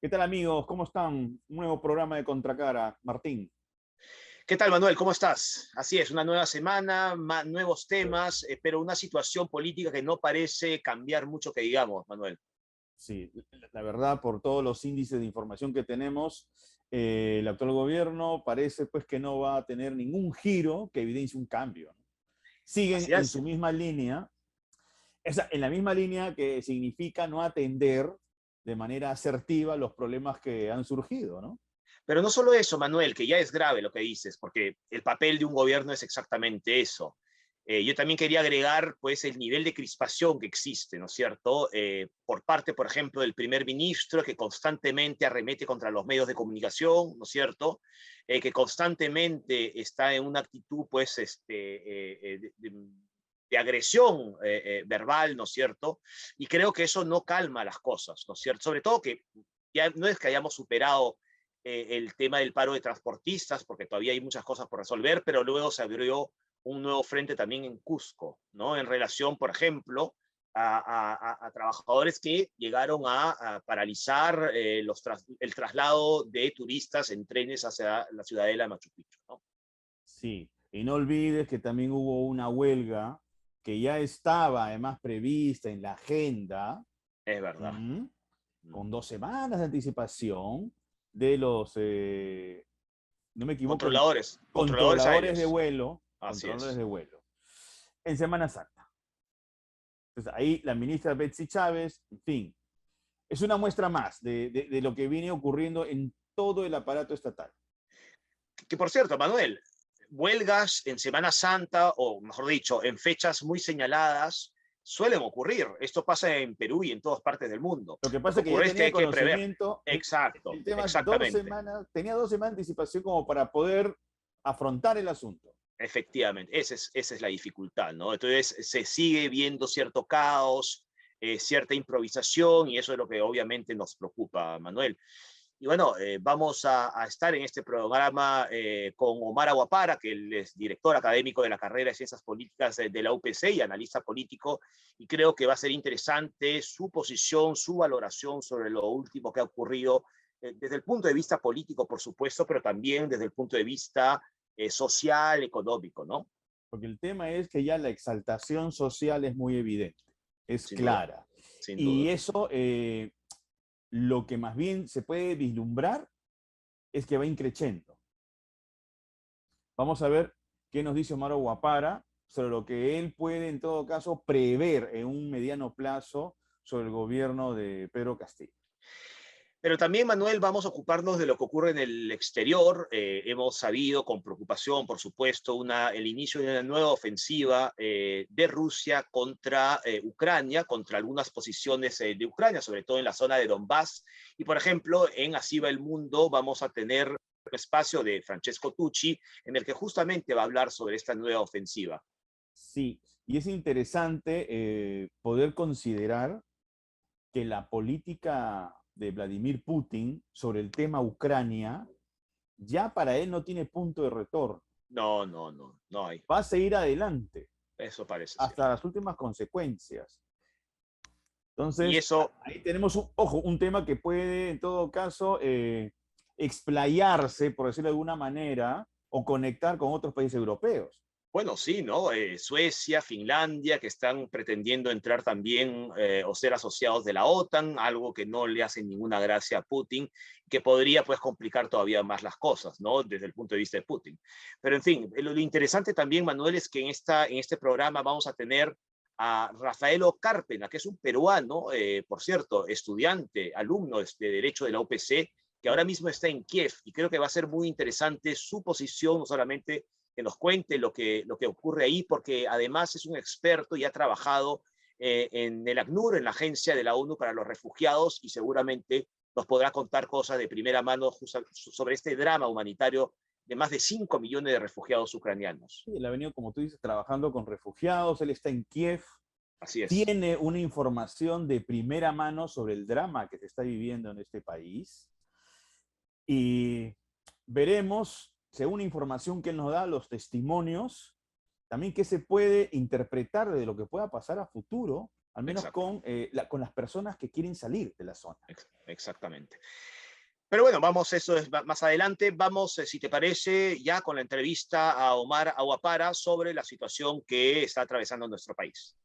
¿Qué tal, amigos? ¿Cómo están? Un nuevo programa de Contracara. Martín. ¿Qué tal, Manuel? ¿Cómo estás? Así es, una nueva semana, nuevos temas, pero una situación política que no parece cambiar mucho que digamos, Manuel. Sí, la verdad, por todos los índices de información que tenemos, el actual gobierno parece pues que no va a tener ningún giro que evidencie un cambio, ¿no? Siguen Así en es. su misma línea, en la misma línea que significa no atender de manera asertiva los problemas que han surgido, ¿no? Pero no solo eso, Manuel, que ya es grave lo que dices, porque el papel de un gobierno es exactamente eso. Yo también quería agregar, pues, el nivel de crispación que existe, ¿no es cierto? Por parte, por ejemplo, del primer ministro, que constantemente arremete contra los medios de comunicación, ¿no es cierto? Que constantemente está en una actitud, pues, de agresión verbal, ¿no es cierto? Y creo que eso no calma las cosas, ¿no es cierto? Sobre todo que ya no es que hayamos superado el tema del paro de transportistas, porque todavía hay muchas cosas por resolver, pero luego se abrió un nuevo frente también en Cusco, ¿no? En relación, por ejemplo, a trabajadores que llegaron a paralizar el traslado de turistas en trenes hacia la ciudadela de Machu Picchu, ¿no? Sí, y no olvides que también hubo una huelga que ya estaba además prevista en la agenda, Es verdad. ¿m? Mm. Con 2 semanas de anticipación de los, no me equivoco, Controladores aéreos. Así controladores es. de vuelo, en Semana Santa. Entonces ahí la ministra Betsy Chávez, en fin, es una muestra más de lo que viene ocurriendo en todo el aparato estatal. Que por cierto, Manuel, huelgas en Semana Santa, o mejor dicho, en fechas muy señaladas, suelen ocurrir. Esto pasa en Perú y en todas partes del mundo. Lo que Lo que pasa es que ya ocurre es que tenía hay que prever. conocimiento, Exacto, el tema es exactamente. tenía 2 semanas de anticipación como para poder afrontar el asunto. Efectivamente, esa es la dificultad, ¿no? Entonces se sigue viendo cierto caos, cierta improvisación, y eso es lo que obviamente nos preocupa, Manuel. Y bueno, vamos a estar en este programa con Omar Aguapara, que él es director académico de la carrera de Ciencias Políticas de la UPC y analista político, y creo que va a ser interesante su posición, su valoración sobre lo último que ha ocurrido desde el punto de vista político, por supuesto, pero también desde el punto de vista social, económico, ¿no? Porque el tema es que ya la exaltación social es muy evidente, es Sin duda, clara. sin Y duda. eso, lo que más bien se puede vislumbrar es que va increciendo. Vamos a ver qué nos dice Omar Guapara sobre lo que él puede, en todo caso, prever en un mediano plazo sobre el gobierno de Pedro Castillo. Pero también, Manuel, vamos a ocuparnos de lo que ocurre en el exterior. Hemos sabido con preocupación, por supuesto, el inicio de una nueva ofensiva de Rusia contra Ucrania, contra algunas posiciones de Ucrania, sobre todo en la zona de Donbass. Y, por ejemplo, en Así va el mundo vamos a tener un espacio de Francesco Tucci en el que justamente va a hablar sobre esta nueva ofensiva. Sí, y es interesante poder considerar que la política de Vladimir Putin sobre el tema Ucrania ya para él no tiene punto de retorno. No, no, no, no hay. Va a seguir adelante Eso parece ser. hasta las últimas consecuencias. Y Entonces, eso, ahí tenemos, ojo, un tema que puede, en todo caso, explayarse, por decirlo de alguna manera, o conectar con otros países europeos. bueno, sí, ¿no? Suecia, Finlandia, que están pretendiendo entrar también o ser asociados de la OTAN, algo que no le hace ninguna gracia a Putin, que podría pues complicar todavía más las cosas, ¿no? Desde el punto de vista de Putin. Pero en fin, lo interesante también, Manuel, es que en este programa vamos a tener a Rafaelo Cárpena, que es un peruano, por cierto, estudiante, alumno de Derecho de la UPC, que ahora mismo está en Kiev, y creo que va a ser muy interesante su posición, no solamente que nos cuente lo que ocurre ahí, porque además es un experto y ha trabajado en el ACNUR, en la Agencia de la ONU para los Refugiados, y seguramente nos podrá contar cosas de primera mano sobre este drama humanitario de más de 5 millones de refugiados ucranianos. Sí, él ha venido, como tú dices, trabajando con refugiados, él está en Kiev, Así es. tiene una información de primera mano sobre el drama que se está viviendo en este país y veremos, según la información que él nos da, los testimonios, también qué se puede interpretar de lo que pueda pasar a futuro, al menos Exacto. con las personas que quieren salir de la zona. exactamente. Pero bueno, vamos, eso es más adelante. Vamos, si te parece, ya con la entrevista a Omar Aguapara sobre la situación que está atravesando nuestro país.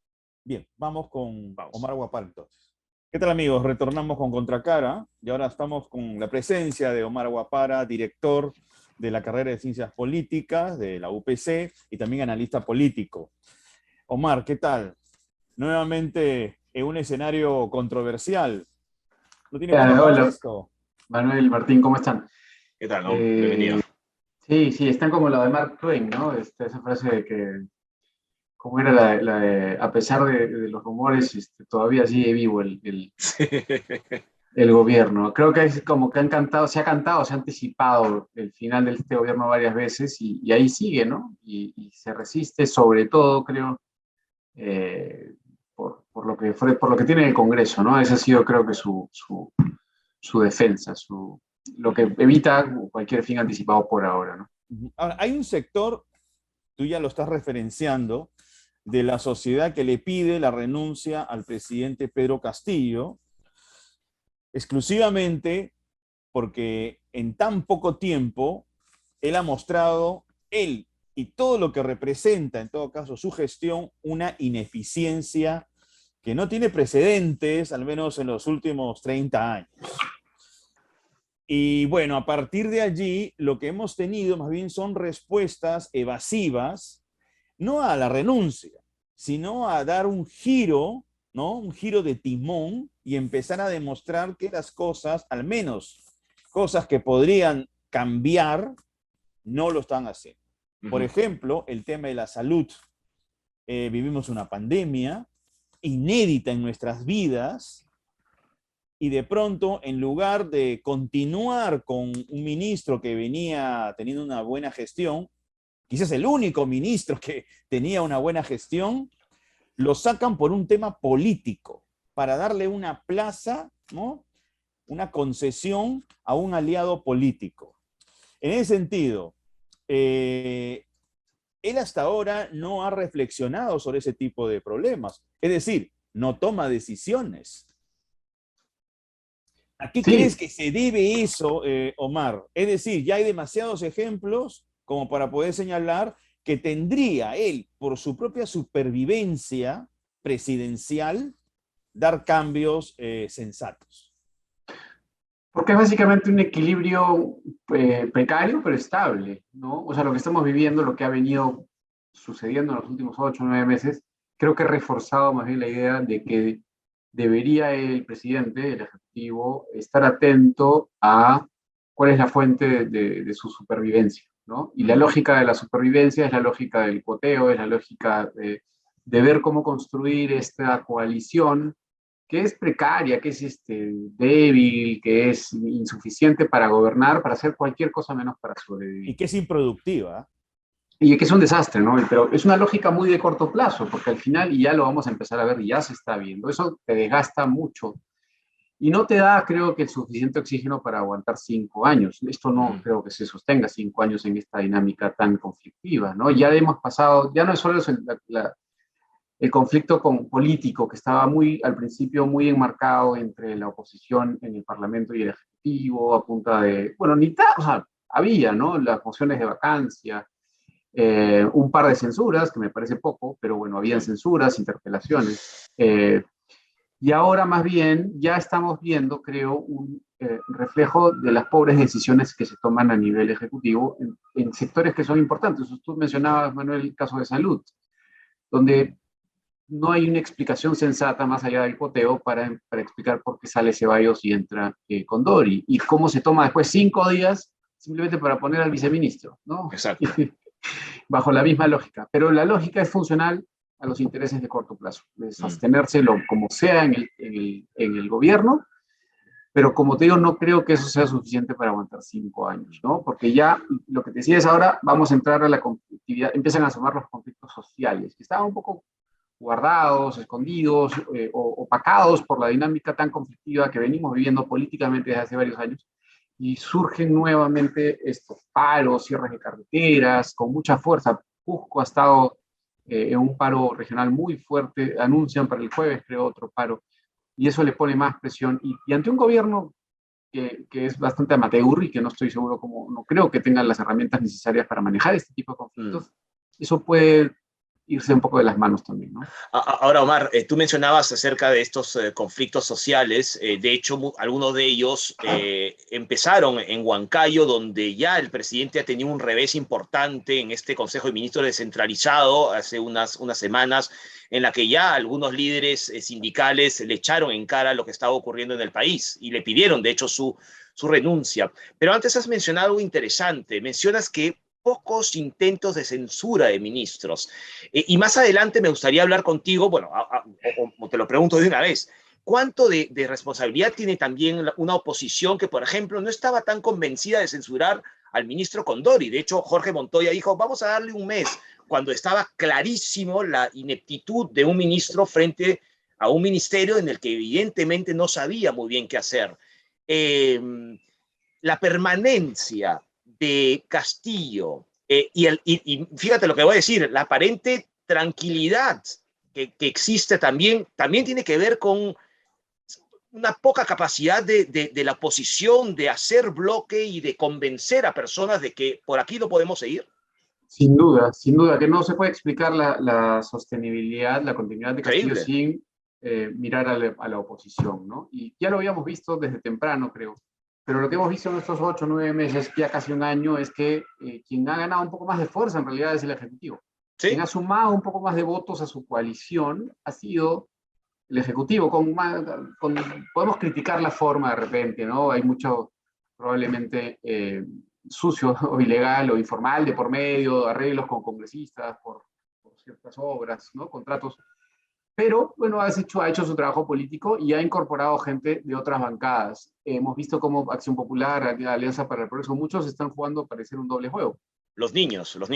Bien, vamos con Vamos. Omar Guapar entonces. ¿Qué tal, amigos? Retornamos con Contracara y ahora estamos con la presencia de Omar Guapara, director de la carrera de Ciencias Políticas de la UPC y también analista político. Omar, ¿qué tal? Nuevamente en un escenario controversial. ¿No tiene cuánto hablar de Hola, esto? Manuel, Martín, ¿cómo están? ¿Qué tal, no? Bienvenido. Eh, sí, sí, están como la de Mark Twain, ¿no? Esa frase de que, ¿cómo era la de, a pesar de los rumores, todavía sigue vivo Sí. el gobierno? Creo que es como que se ha cantado, se ha anticipado el final de este gobierno varias veces y ahí sigue, ¿no? Y se resiste, sobre todo, creo, eh, por lo por lo que tiene el Congreso, ¿no? Ese ha sido, creo que, su defensa, lo que evita cualquier fin anticipado por ahora, ¿no? Ahora, hay un sector, tú ya lo estás referenciando, de la sociedad que le pide la renuncia al presidente Pedro Castillo, exclusivamente porque en tan poco tiempo él ha mostrado, él y todo lo que representa, en todo caso, su gestión, una ineficiencia que no tiene precedentes, al menos en los últimos 30 años. Y bueno, a partir de allí, lo que hemos tenido más bien son respuestas evasivas, no a la renuncia, sino a dar un giro, ¿no? Un giro de timón y empezar a demostrar que las cosas, al menos cosas que podrían cambiar, no lo están haciendo. Por ejemplo, el tema de la salud. Vivimos una pandemia inédita en nuestras vidas y de pronto, en lugar de continuar con un ministro que venía teniendo una buena gestión, quizás el único ministro que tenía una buena gestión, lo sacan por un tema político, para darle una plaza, ¿no? Una concesión a un aliado político. En ese sentido, él hasta ahora no ha reflexionado sobre ese tipo de problemas. Es decir, no toma decisiones. ¿A qué crees Sí, que se debe eso, Omar? Es decir, ya hay demasiados ejemplos como para poder señalar que tendría él, por su propia supervivencia presidencial, dar cambios sensatos. porque es básicamente un equilibrio precario pero estable, ¿no? O sea, lo que estamos viviendo, lo que ha venido sucediendo en los últimos 8 o 9 meses, creo que ha reforzado más bien la idea de que debería el presidente, el ejecutivo, estar atento a cuál es la fuente de su supervivencia, ¿no? Y la lógica de la supervivencia es la lógica del cuoteo, es la lógica de ver cómo construir esta coalición que es precaria, que es débil, que es insuficiente para gobernar, para hacer cualquier cosa menos para Y sobrevivir. que es improductiva. Y que es un desastre, ¿no? Pero es una lógica muy de corto plazo, porque al final, y ya lo vamos a empezar a ver, y ya se está viendo, eso te desgasta mucho y no te da, creo que, el suficiente oxígeno para aguantar 5 años. Esto no creo que se sostenga 5 años en esta dinámica tan conflictiva, ¿no? Ya hemos pasado, ya no es solo el conflicto político que estaba al principio muy enmarcado entre la oposición en el Parlamento y el Ejecutivo, a punta de, bueno, o sea, había, ¿no? Las mociones de vacancia, un par de censuras, que me parece poco, pero bueno, habían censuras, interpelaciones. Y ahora más bien ya estamos viendo, creo, un reflejo de las pobres decisiones que se toman a nivel ejecutivo en sectores que son importantes. Tú mencionabas, Manuel, el caso de salud, donde no hay una explicación sensata más allá del poteo para explicar por qué sale Ceballos y entra Condori. Y cómo se toma después 5 días simplemente para poner al viceministro, ¿no? Exacto. Bajo la misma lógica. Pero la lógica es funcional a los intereses de corto plazo, de sostenérselo como sea en el gobierno, pero como te digo, no creo que eso sea suficiente para aguantar 5 años, ¿no? Porque ya lo que te decía es ahora vamos a entrar a la conflictividad, empiezan a asomar los conflictos sociales, que estaban un poco guardados, escondidos, opacados por la dinámica tan conflictiva que venimos viviendo políticamente desde hace varios años, y surgen nuevamente estos paros, cierres de carreteras, con mucha fuerza. Cusco ha estado en un paro regional muy fuerte, anuncian para el jueves, creo, otro paro, y eso le pone más presión. Y ante un gobierno que es bastante amateur y que no estoy seguro no creo que tengan las herramientas necesarias para manejar este tipo de conflictos, eso puede irse un poco de las manos también, ¿no? Ahora, Omar, tú mencionabas acerca de estos conflictos sociales. De hecho, algunos de ellos empezaron en Huancayo, donde ya el presidente ha tenido un revés importante en este Consejo de Ministros descentralizado hace unas semanas, en la que ya algunos líderes sindicales le echaron en cara lo que estaba ocurriendo en el país y le pidieron, de hecho, su renuncia. Pero antes has mencionado algo interesante. Mencionas que pocos intentos de censura de ministros. Y más adelante me gustaría hablar contigo, bueno, o te lo pregunto de una vez, ¿cuánto de responsabilidad tiene también una oposición que, por ejemplo, no estaba tan convencida de censurar al ministro Condori? De hecho, Jorge Montoya dijo, vamos a darle un mes, cuando estaba clarísimo la ineptitud de un ministro frente a un ministerio en el que evidentemente no sabía muy bien qué hacer. La permanencia de Castillo y fíjate lo que voy a decir, la aparente tranquilidad que existe también tiene que ver con una poca capacidad de la oposición de hacer bloque y de convencer a personas de que por aquí no podemos seguir. Sin duda, que no se puede explicar la sostenibilidad, la continuidad de Castillo sin mirar a la oposición, ¿no? Y ya lo habíamos visto desde temprano, creo. Pero lo que hemos visto en estos 8 o 9 meses, ya casi un año, es que quien ha ganado un poco más de fuerza en realidad es el Ejecutivo. ¿Sí? Quien ha sumado un poco más de votos a su coalición ha sido el Ejecutivo. Podemos criticar la forma de repente, ¿no? Hay mucho, probablemente, sucio o ilegal o informal de por medio, arreglos con congresistas por ciertas obras, ¿no? Contratos. Pero, bueno, ha hecho su trabajo político y ha incorporado gente de otras bancadas. Hemos visto cómo Acción Popular, Alianza para el Progreso, muchos están jugando para hacer un doble juego. Los niños. Los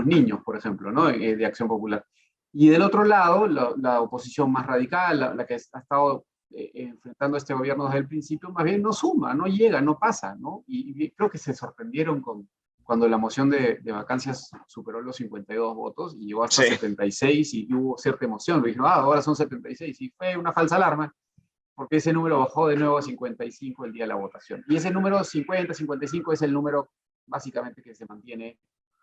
niños, por ejemplo, ¿no? De Acción Popular. Y del otro lado, la oposición más radical, la que ha estado enfrentando a este gobierno desde el principio, más bien no suma, no llega, no pasa, ¿no? Y creo que se sorprendieron cuando la moción de vacancias superó los 52 votos y llegó hasta 76 y hubo cierta emoción. Lo dijeron, ahora son 76. Y fue una falsa alarma, porque ese número bajó de nuevo a 55 el día de la votación. Y ese número 50, 55 es el número básicamente que se mantiene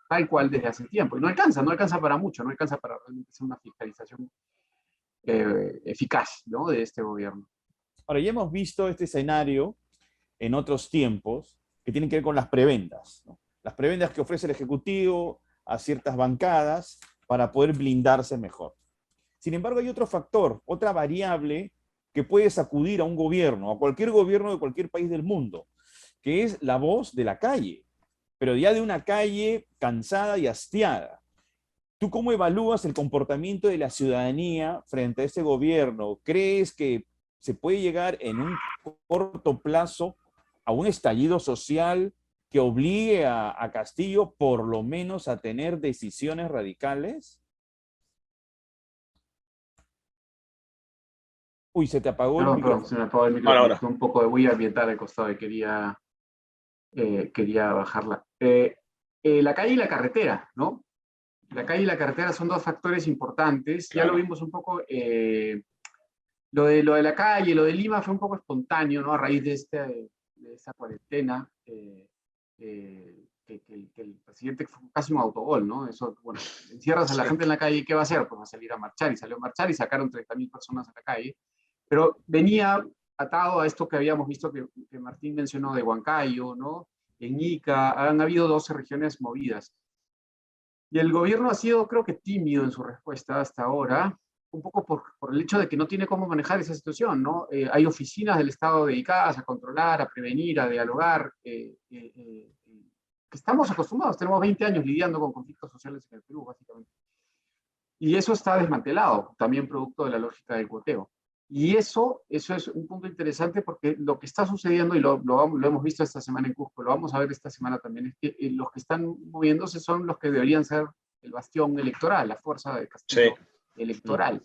tal cual desde hace tiempo. Y no alcanza para mucho, no alcanza para realmente hacer una fiscalización eficaz, ¿no? De este gobierno. Ahora, ya hemos visto este escenario en otros tiempos que tienen que ver con las prebendas, ¿no? Las prebendas que ofrece el Ejecutivo a ciertas bancadas para poder blindarse mejor. Sin embargo, hay otro factor, otra variable que puede sacudir a un gobierno, a cualquier gobierno de cualquier país del mundo, que es la voz de la calle, pero ya de una calle cansada y hastiada. ¿Tú cómo evalúas el comportamiento de la ciudadanía frente a este gobierno? ¿Crees que se puede llegar en un corto plazo a un estallido social que obligue a Castillo por lo menos a tener decisiones radicales? Uy, se te apagó el micrófono. Se me apagó el micrófono. Ahora. Un poco de bulla ambiental al costado y quería bajarla. La calle y la carretera, ¿no? La calle y la carretera son dos factores importantes. Claro. Ya lo vimos un poco. Lo de la calle, lo de Lima fue un poco espontáneo, ¿no? A raíz de esa cuarentena. Que el presidente fue casi un autogol, ¿no? Eso, bueno, encierras a la gente en la calle y ¿qué va a hacer? Pues va a salir a marchar, y salió a marchar y sacaron 30.000 personas a la calle, pero venía atado a esto que habíamos visto que Martín mencionó de Huancayo, ¿no? En Ica, han habido 12 regiones movidas. Y el gobierno ha sido, creo que, tímido en su respuesta hasta ahora, un poco por el hecho de que no tiene cómo manejar esa situación, ¿no? Hay oficinas del Estado dedicadas a controlar, a prevenir, a dialogar, que estamos acostumbrados, tenemos 20 años lidiando con conflictos sociales en el Perú, básicamente. Y eso está desmantelado, también producto de la lógica del cuoteo. Y eso es un punto interesante porque lo que está sucediendo, y lo hemos visto esta semana en Cusco, lo vamos a ver esta semana también, es que los que están moviéndose son los que deberían ser el bastión electoral, la fuerza de Castillo electoral.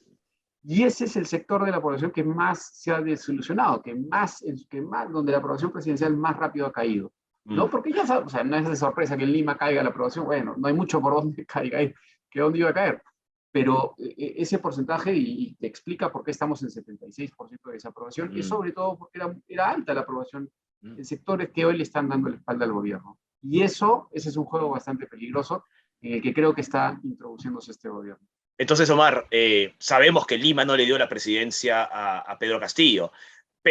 Y ese es el sector de la población que más se ha desilusionado, donde la aprobación presidencial más rápido ha caído. ¿No? Porque ya sabes, o sea, no es de sorpresa que en Lima caiga la aprobación, bueno, no hay mucho por dónde caiga, que dónde iba a caer. Pero ese porcentaje, y te explica por qué estamos en 76% de desaprobación, es sobre todo porque era alta la aprobación sectores que hoy le están dando la espalda al gobierno. Y ese es un juego bastante peligroso en el que creo que está introduciéndose este gobierno. Entonces, Omar, sabemos que Lima no le dio la presidencia a Pedro Castillo,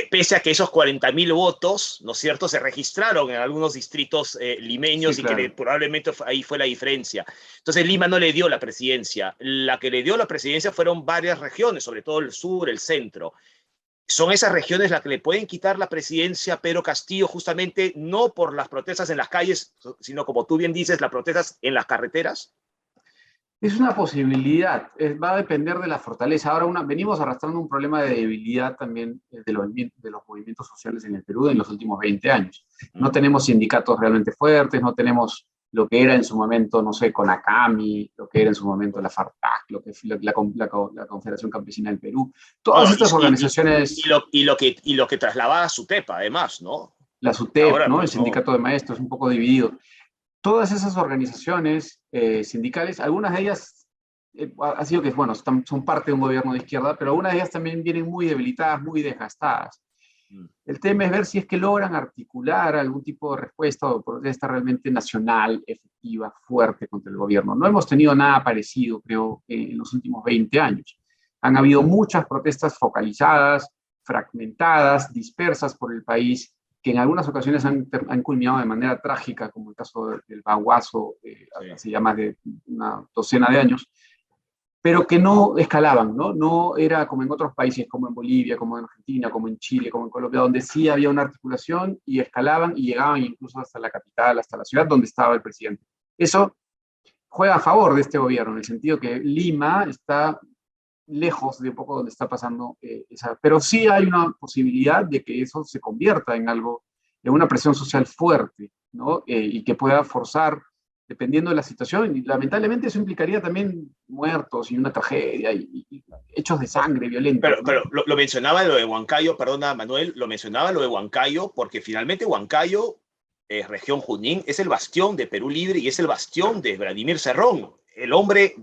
pese a que esos 40.000 votos, ¿no es cierto?, se registraron en algunos distritos limeños, sí, y claro, que probablemente ahí fue la diferencia. Entonces, Lima no le dio la presidencia. La que le dio la presidencia fueron varias regiones, sobre todo el sur, el centro. ¿Son esas regiones las que le pueden quitar la presidencia a Pedro Castillo, justamente no por las protestas en las calles, sino, como tú bien dices, las protestas en las carreteras? Es una posibilidad, va a depender de la fortaleza. Ahora, venimos arrastrando un problema de debilidad también de los movimientos sociales en el Perú en los últimos 20 años. No tenemos sindicatos realmente fuertes, no tenemos lo que era en su momento, no sé, CONACAMI, lo que era en su momento la FARTAC, lo que la Confederación Campesina del Perú. Todas estas organizaciones... Y lo que trasladaba a SUTEPA, además, ¿no? La SUTEP, ahora, ¿no? El sindicato de maestros, un poco dividido. Todas esas organizaciones sindicales, algunas de ellas ha sido que, bueno, son parte de un gobierno de izquierda, pero algunas de ellas también vienen muy debilitadas, muy desgastadas. El tema es ver si es que logran articular algún tipo de respuesta o protesta realmente nacional, efectiva, fuerte contra el gobierno. No hemos tenido nada parecido, creo, en los últimos 20 años. Han habido muchas protestas focalizadas, fragmentadas, dispersas por el país, que en algunas ocasiones han culminado de manera trágica, como el caso del Baguazo, hace ya más de una docena de años, pero que no escalaban, ¿no? No era como en otros países, como en Bolivia, como en Argentina, como en Chile, como en Colombia, donde sí había una articulación y escalaban y llegaban incluso hasta la capital, hasta la ciudad donde estaba el presidente. Eso juega a favor de este gobierno, en el sentido que Lima está lejos de un poco donde está pasando pero sí hay una posibilidad de que eso se convierta en algo, en una presión social fuerte, ¿no? Y que pueda forzar, dependiendo de la situación, y lamentablemente eso implicaría también muertos y una tragedia y hechos de sangre violentos. Pero lo mencionaba lo de Huancayo, perdona Manuel, lo mencionaba lo de Huancayo porque finalmente Huancayo, región Junín, es el bastión de Perú Libre y es el bastión de Vladimir Cerrón. El hombre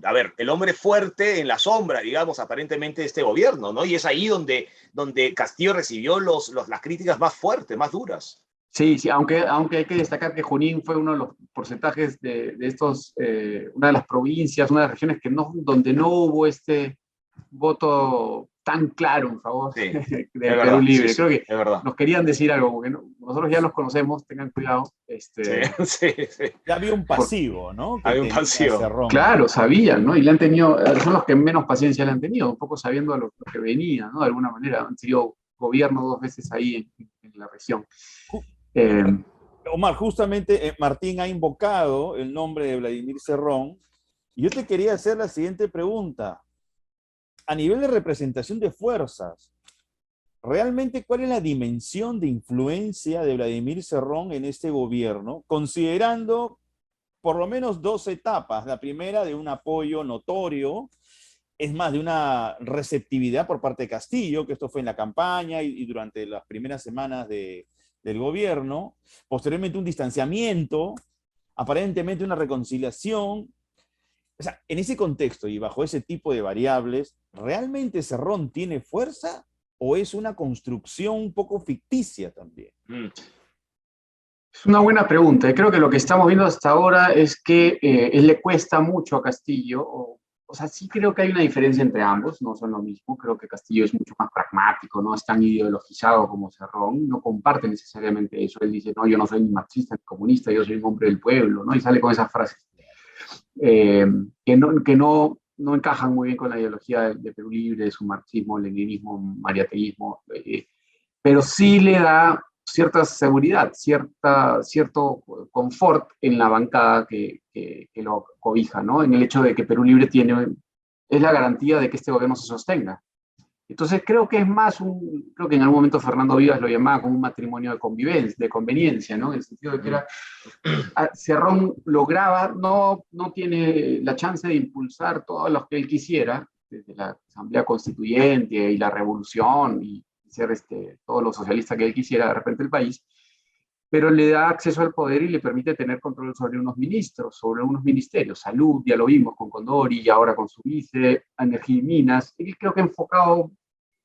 fuerte en la sombra, digamos, aparentemente de este gobierno, ¿no? Y es ahí donde Castillo recibió las críticas más fuertes, más duras. Sí, aunque hay que destacar que Junín fue uno de los porcentajes de estos, una de las provincias, una de las regiones donde no hubo este voto tan claro en favor de Perú Libre. Sí, creo que nos querían decir algo, porque nosotros ya los conocemos, tengan cuidado. Ya había un pasivo, ¿no? Había un pasivo. Claro, sabían, ¿no? Y le han tenido, son los que menos paciencia le han tenido, un poco sabiendo lo que venía, ¿no? De alguna manera, han sido gobierno 2 veces ahí en la región. Omar, justamente Martín ha invocado el nombre de Vladimir Cerrón, y yo te quería hacer la siguiente pregunta. A nivel de representación de fuerzas, ¿realmente cuál es la dimensión de influencia de Vladimir Cerrón en este gobierno, considerando por lo menos 2 etapas? La primera, de un apoyo notorio, es más, de una receptividad por parte de Castillo, que esto fue en la campaña y durante las primeras semanas del gobierno, posteriormente un distanciamiento, aparentemente una reconciliación. O sea, en ese contexto y bajo ese tipo de variables, ¿realmente Cerrón tiene fuerza o es una construcción un poco ficticia también? Es una buena pregunta. Creo que lo que estamos viendo hasta ahora es que él le cuesta mucho a Castillo. O sea, sí creo que hay una diferencia entre ambos, no son lo mismo. Creo que Castillo es mucho más pragmático, no es tan ideologizado como Cerrón, no comparte necesariamente eso. Él dice, no, yo no soy ni marxista ni comunista, yo soy un hombre del pueblo, ¿no? Y sale con esas frases. Que no encajan muy bien con la ideología de Perú Libre, de su marxismo, leninismo, mariateísmo, pero sí le da cierta seguridad, cierto confort en la bancada que lo cobija, ¿no? En el hecho de que Perú Libre es la garantía de que este gobierno se sostenga. Entonces creo que es más creo que en algún momento Fernando Vivas lo llamaba como un matrimonio de conveniencia, ¿no? En el sentido de que Cerrón lograba, no tiene la chance de impulsar todo lo que él quisiera, desde la Asamblea Constituyente y la Revolución, y ser todo lo socialista que él quisiera de repente el país, pero le da acceso al poder y le permite tener control sobre unos ministros, sobre unos ministerios, salud, ya lo vimos con Condori, y ahora con su vice, energía y minas. Él creo que ha enfocado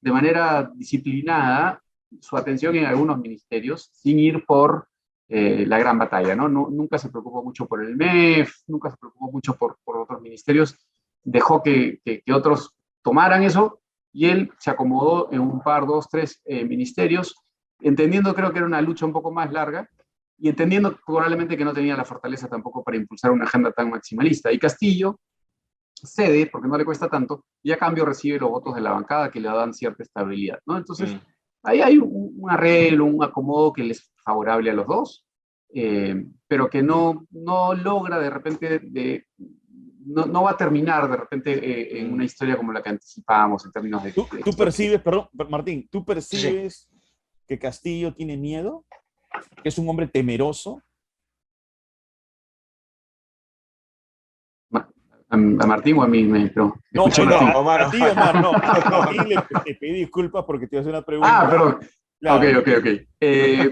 de manera disciplinada su atención en algunos ministerios sin ir por la gran batalla, ¿no? Nunca se preocupó mucho por el MEF, nunca se preocupó mucho por otros ministerios, dejó que otros tomaran eso y él se acomodó en un par, dos, tres ministerios, entendiendo creo que era una lucha un poco más larga y entendiendo probablemente que no tenía la fortaleza tampoco para impulsar una agenda tan maximalista. Y Castillo cede, porque no le cuesta tanto, y a cambio recibe los votos de la bancada que le dan cierta estabilidad, ¿no? Entonces, ahí hay un arreglo, un acomodo que les es favorable a los dos, pero que no logra de repente, no va a terminar de repente en una historia como la que anticipábamos en términos de... ¿Tú percibes, perdón, Martín, tú percibes Sí. que Castillo tiene miedo? ¿Que es un hombre temeroso? ¿A Martín o a mí? No, Omar. a ti, Omar, no. A ti te pedí disculpas porque te iba a hacer una pregunta. Ah, perdón. Claro. Ok.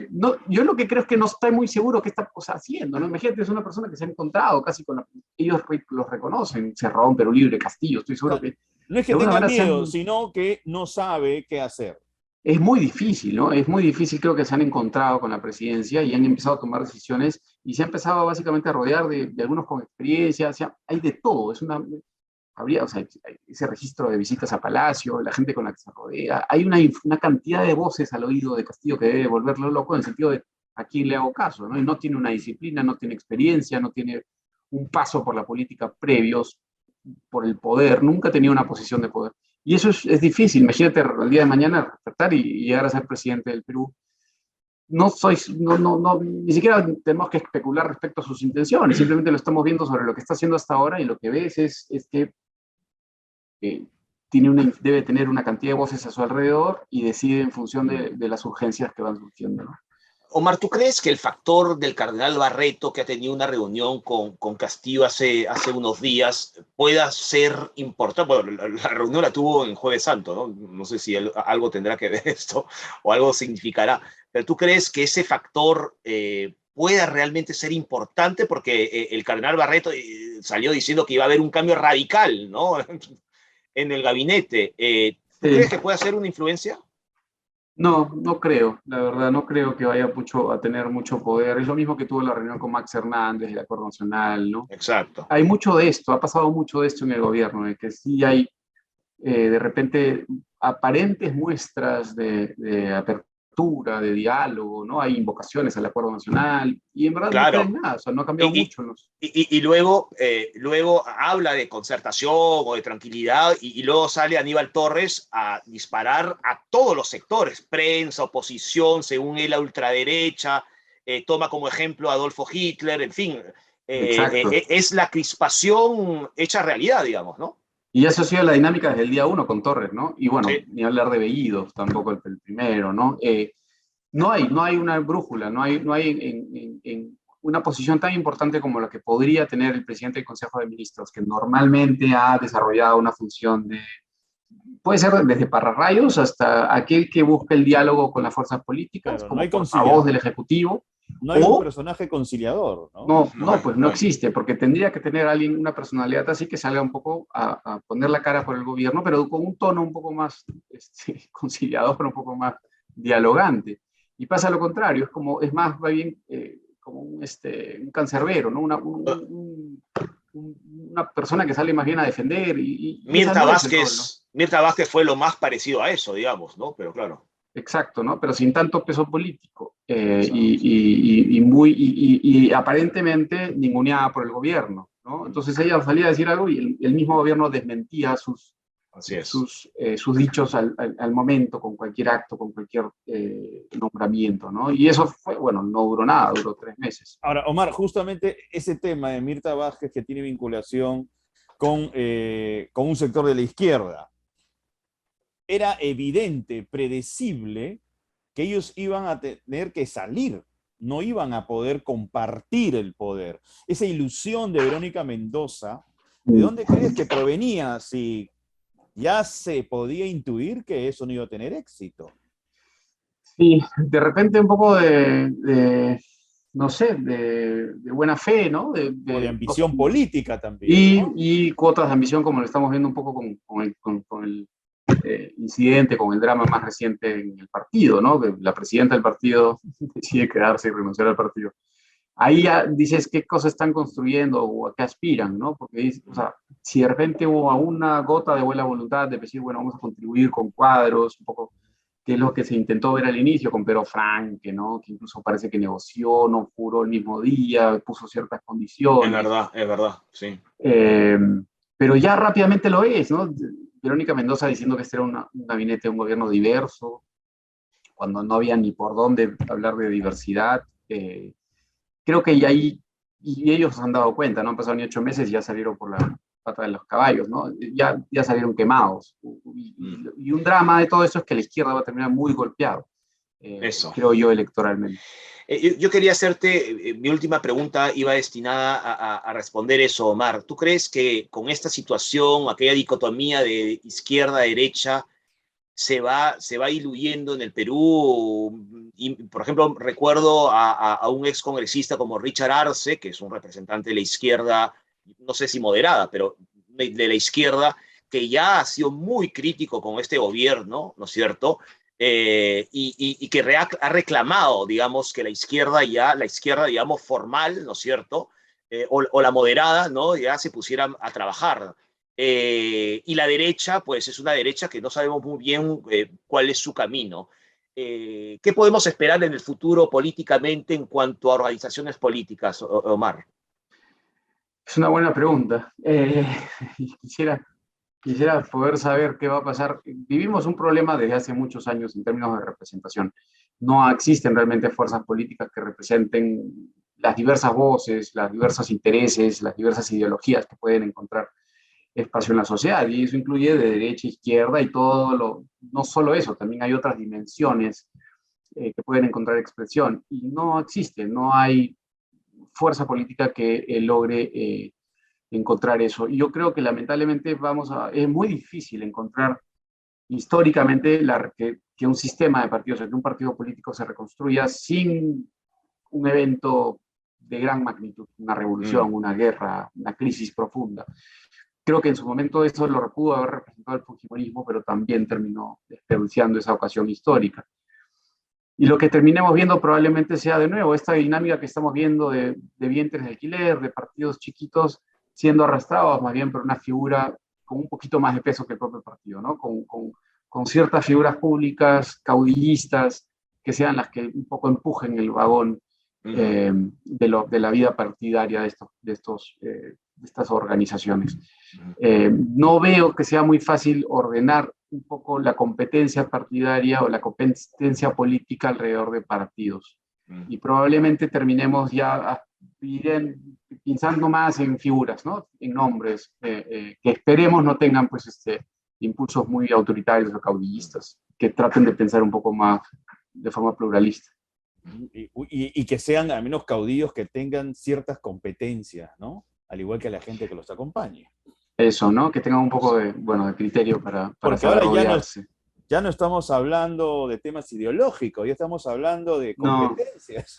No, yo lo que creo es que no está muy seguro qué está haciendo, ¿no? Imagínate, es una persona que se ha encontrado casi con ellos los reconocen, Cerrón, Perú Libre, Castillo, estoy seguro que... No es que tenga miedo, sino que no sabe qué hacer. Es muy difícil, ¿no? Es muy difícil, creo que se han encontrado con la presidencia y han empezado a tomar decisiones y se ha empezado básicamente a rodear de algunos con experiencia, o sea, hay de todo, o sea, ese registro de visitas a Palacio, la gente con la que se rodea, hay una cantidad de voces al oído de Castillo que debe volverlo loco en el sentido de a quién le hago caso, ¿no? Y no tiene una disciplina, no tiene experiencia, no tiene un paso por la política previos, por el poder, nunca ha tenido una posición de poder. Y eso es difícil, imagínate el día de mañana despertar y llegar a ser presidente del Perú. Ni siquiera tenemos que especular respecto a sus intenciones, simplemente lo estamos viendo sobre lo que está haciendo hasta ahora y lo que ves es que debe tener una cantidad de voces a su alrededor y decide en función de las urgencias que van surgiendo, ¿no? Omar, ¿tú crees que el factor del cardenal Barreto, que ha tenido una reunión con Castillo hace unos días, pueda ser importante? Bueno, la reunión la tuvo en Jueves Santo, ¿no? No sé si algo tendrá que ver esto o algo significará, pero ¿tú crees que ese factor pueda realmente ser importante? Porque el cardenal Barreto salió diciendo que iba a haber un cambio radical, ¿no? En el gabinete. ¿Tú crees que puede ser una influencia? No creo, la verdad, no creo que vaya a tener mucho poder. Es lo mismo que tuvo la reunión con Max Hernández del Acuerdo Nacional, ¿no? Exacto. Hay mucho de esto, ha pasado mucho de esto en el gobierno, de que sí hay de repente aparentes muestras de apertura, de diálogo, ¿no? Hay invocaciones al Acuerdo Nacional y en verdad Claro. no queda en nada, o sea, no ha cambiado mucho. Y luego habla de concertación o de tranquilidad y luego sale Aníbal Torres a disparar a todos los sectores, prensa, oposición, según él la ultraderecha, toma como ejemplo a Adolfo Hitler, en fin, es la crispación hecha realidad, digamos, ¿no? Y eso ha sido la dinámica desde el día uno con Torres, ¿no? Y bueno, Sí. ni hablar de Bellido, tampoco el primero, ¿no? No hay una brújula, no hay en una posición tan importante como la que podría tener el presidente del Consejo de Ministros, que normalmente ha desarrollado una función puede ser desde pararrayos hasta aquel que busca el diálogo con las fuerzas políticas, Claro, no como hay portavoz del Ejecutivo. No hay un personaje conciliador, ¿no? No existe, porque tendría que tener alguien, una personalidad así que salga un poco a poner la cara por el gobierno, pero con un tono un poco más conciliador, un poco más dialogante. Y pasa lo contrario, es más, va bien como un cancerbero, ¿no? Una persona que sale más bien a defender. Mirta Vázquez fue lo más parecido a eso, digamos, ¿no? Pero claro. Exacto, ¿no? Pero sin tanto peso político y aparentemente ninguneada por el gobierno, ¿no? Entonces ella salía a decir algo y el mismo gobierno desmentía sus dichos al momento, con cualquier acto, con cualquier nombramiento, ¿no? Y eso fue, bueno, no duró nada, duró 3 meses. Ahora, Omar, justamente ese tema de Mirta Vázquez que tiene vinculación con un sector de la izquierda, era evidente, predecible, que ellos iban a tener que salir, no iban a poder compartir el poder. Esa ilusión de Verónica Mendoza, ¿de dónde crees que provenía? Si ya se podía intuir que eso no iba a tener éxito. Sí, de repente un poco no sé, de buena fe, ¿no? O de ambición política también, ¿no? Y cuotas de ambición, como lo estamos viendo un poco con el incidente, con el drama más reciente en el partido, ¿no? Que la presidenta del partido decide quedarse y renunciar al partido. Ahí ya dices qué cosas están construyendo o a qué aspiran, ¿no? Porque, o sea, si de repente hubo una gota de buena voluntad de decir, bueno, vamos a contribuir con cuadros, un poco, que es lo que se intentó ver al inicio con Pedro Franque, ¿no? Que incluso parece que negoció, no juró el mismo día, puso ciertas condiciones. Es verdad, sí. Eh, pero ya rápidamente lo es, ¿no? Verónica Mendoza diciendo que este era un gabinete, un gobierno diverso, cuando no había ni por dónde hablar de diversidad. Creo que ya ahí, y ellos se han dado cuenta, no han pasado ni 8 meses y ya salieron por la pata de los caballos, ¿no? Ya salieron quemados. Y un drama de todo eso es que la izquierda va a terminar muy golpeado, Eso. creo yo, electoralmente. Yo quería hacerte, mi última pregunta iba destinada a responder eso, Omar. ¿Tú crees que con esta situación, aquella dicotomía de izquierda-derecha, se va diluyendo en el Perú? Y, por ejemplo, recuerdo a un ex congresista como Richard Arce, que es un representante de la izquierda, no sé si moderada, pero de la izquierda, que ya ha sido muy crítico con este gobierno, ¿no es cierto? Y que ha reclamado, digamos, que la izquierda, digamos, formal, ¿no es cierto? O la moderada, ¿no? Ya se pusieran a trabajar. Y la derecha, pues es una derecha que no sabemos muy bien cuál es su camino. ¿Qué podemos esperar en el futuro políticamente en cuanto a organizaciones políticas, Omar? Es una buena pregunta. Quisiera poder saber qué va a pasar. Vivimos un problema desde hace muchos años en términos de representación. No existen realmente fuerzas políticas que representen las diversas voces, los diversos intereses, las diversas ideologías que pueden encontrar espacio en la sociedad. Y eso incluye de derecha a izquierda y todo lo, no solo eso, también hay otras dimensiones que pueden encontrar expresión. Y no existe, no hay fuerza política que logre encontrar eso. Y yo creo que lamentablemente es muy difícil encontrar históricamente que un sistema de partidos, que un partido político se reconstruya sin un evento de gran magnitud, una revolución, una guerra, una crisis profunda. Creo que en su momento eso lo pudo haber representado el fujimorismo, pero también terminó desperdiciando esa ocasión histórica. Y lo que terminemos viendo probablemente sea de nuevo esta dinámica que estamos viendo de vientres de alquiler, de partidos chiquitos siendo arrastrados más bien por una figura con un poquito más de peso que el propio partido, ¿no? Con ciertas figuras públicas, caudillistas, que sean las que un poco empujen el vagón de la vida partidaria de estas organizaciones. No veo que sea muy fácil ordenar un poco la competencia partidaria o la competencia política alrededor de partidos. Y probablemente terminemos ya pensando más en figuras, ¿no? En nombres, que esperemos no tengan pues impulsos muy autoritarios o caudillistas, que traten de pensar un poco más de forma pluralista. Y que sean al menos caudillos que tengan ciertas competencias, ¿no? Al igual que la gente que los acompañe. Eso, ¿no? Que tengan un poco de criterio para porque ahora ya no estamos hablando de temas ideológicos, ya estamos hablando de competencias.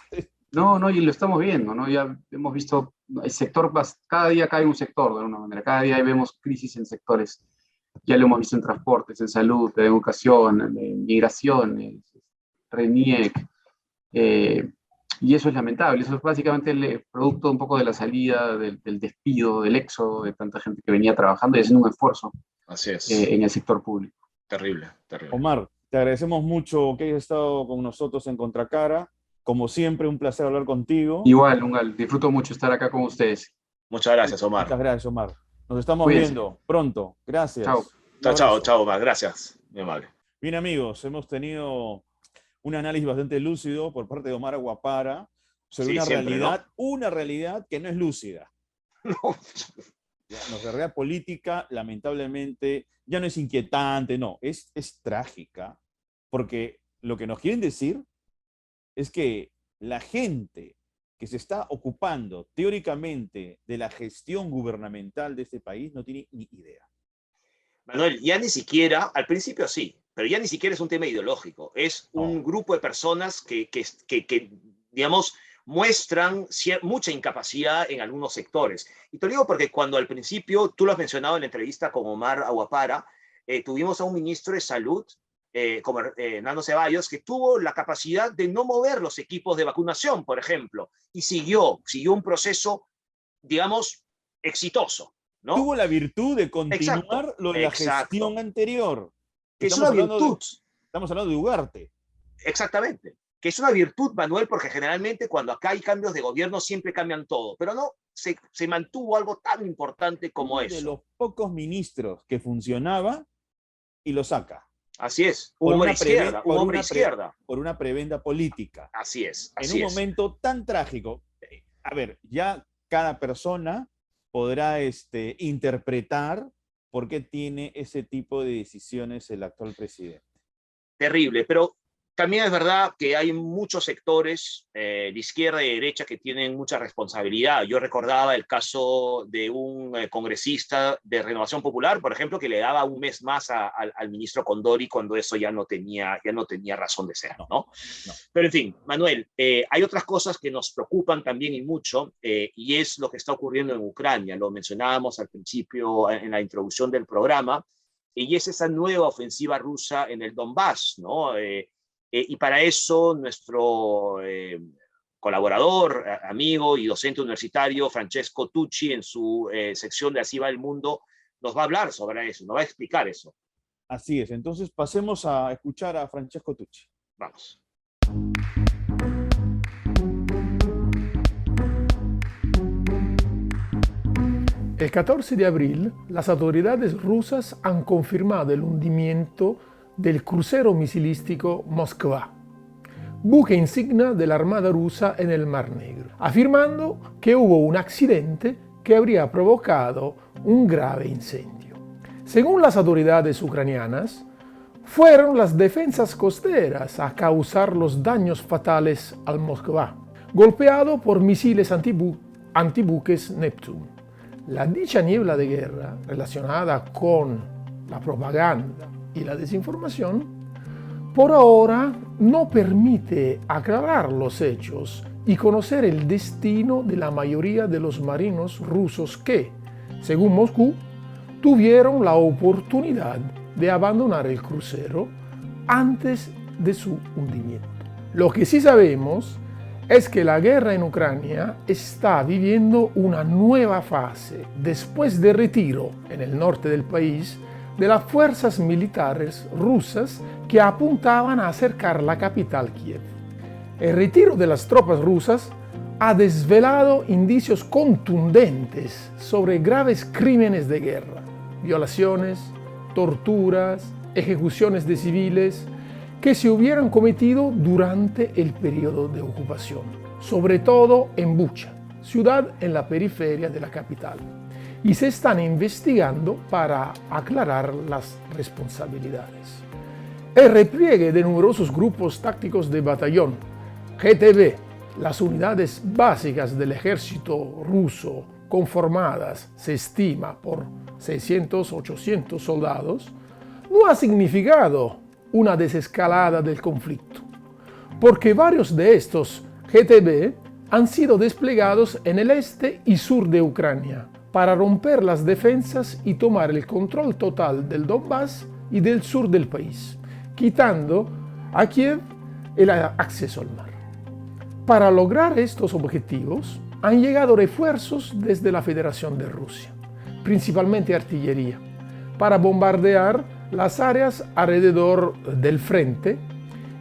No, y lo estamos viendo, ¿no? Ya hemos visto el sector, cada día cae un sector de alguna manera, cada día vemos crisis en sectores. Ya lo hemos visto en transportes, en salud, en educación, en migraciones, RENIEC, y eso es lamentable. Eso es básicamente el producto un poco de la salida, del despido, del éxodo de tanta gente que venía trabajando y haciendo un esfuerzo en el sector público. Terrible, terrible. Omar, te agradecemos mucho que hayas estado con nosotros en Contracara. Como siempre, un placer hablar contigo. Igual, disfruto mucho estar acá con ustedes. Muchas gracias, Omar. Muchas gracias, Omar. Nos estamos viendo pronto. Gracias. Chao, Omar. Gracias. Muy amable. Bien, amigos, hemos tenido un análisis bastante lúcido por parte de Omar Aguapara sobre una realidad que no es lúcida. No. Nuestra realidad política, lamentablemente, ya no es inquietante, no, es trágica, porque lo que nos quieren decir es que la gente que se está ocupando teóricamente de la gestión gubernamental de este país no tiene ni idea. Manuel, ya ni siquiera, al principio sí, pero ya ni siquiera es un tema ideológico, es un grupo de personas que digamos, muestran mucha incapacidad en algunos sectores. Y te lo digo porque cuando al principio, tú lo has mencionado en la entrevista con Omar Aguapara, tuvimos a un ministro de salud, como Nano Ceballos, que tuvo la capacidad de no mover los equipos de vacunación, por ejemplo, y siguió un proceso, digamos, exitoso, ¿no? Tuvo la virtud de continuar Exacto, lo de la gestión anterior. Que es una virtud. Estamos hablando de Ugarte. Exactamente. Que es una virtud, Manuel, porque generalmente cuando acá hay cambios de gobierno siempre cambian todo, pero no, se mantuvo algo tan importante como eso. De los pocos ministros que funcionaba y lo saca. Así es, un hombre izquierda, por una prebenda política. Así es. En un momento tan trágico. A ver, ya cada persona podrá interpretar por qué tiene ese tipo de decisiones el actual presidente. Terrible, pero también es verdad que hay muchos sectores de izquierda y derecha que tienen mucha responsabilidad. Yo recordaba el caso de un congresista de Renovación Popular, por ejemplo, que le daba un mes más al ministro Condori cuando eso ya no tenía razón de ser, ¿no? Pero en fin, Manuel, hay otras cosas que nos preocupan también y mucho, y es lo que está ocurriendo en Ucrania. Lo mencionábamos al principio en la introducción del programa, y es esa nueva ofensiva rusa en el Donbass, ¿no? Y para eso nuestro colaborador, amigo y docente universitario, Francesco Tucci, en su sección de Así va el mundo, nos va a hablar sobre eso, nos va a explicar eso. Así es, entonces pasemos a escuchar a Francesco Tucci. Vamos. El 14 de abril, las autoridades rusas han confirmado el hundimiento del crucero misilístico Moskva, buque insignia de la Armada rusa en el Mar Negro, afirmando que hubo un accidente que habría provocado un grave incendio. Según las autoridades ucranianas, fueron las defensas costeras a causar los daños fatales al Moskva, golpeado por misiles antibuques Neptune. La dicha niebla de guerra relacionada con la propaganda y la desinformación, por ahora no permite aclarar los hechos y conocer el destino de la mayoría de los marinos rusos que, según Moscú, tuvieron la oportunidad de abandonar el crucero antes de su hundimiento. Lo que sí sabemos es que la guerra en Ucrania está viviendo una nueva fase después del retiro en el norte del país de las fuerzas militares rusas que apuntaban a acercar la capital Kiev. El retiro de las tropas rusas ha desvelado indicios contundentes sobre graves crímenes de guerra, violaciones, torturas, ejecuciones de civiles que se hubieran cometido durante el periodo de ocupación, sobre todo en Bucha, ciudad en la periferia de la capital, y se están investigando para aclarar las responsabilidades. El repliegue de numerosos grupos tácticos de batallón, GTB, las unidades básicas del ejército ruso conformadas, se estima, por 600-800 soldados, no ha significado una desescalada del conflicto, porque varios de estos GTB han sido desplegados en el este y sur de Ucrania para romper las defensas y tomar el control total del Donbass y del sur del país, quitando a Kiev el acceso al mar. Para lograr estos objetivos han llegado refuerzos desde la Federación de Rusia, principalmente artillería, para bombardear las áreas alrededor del frente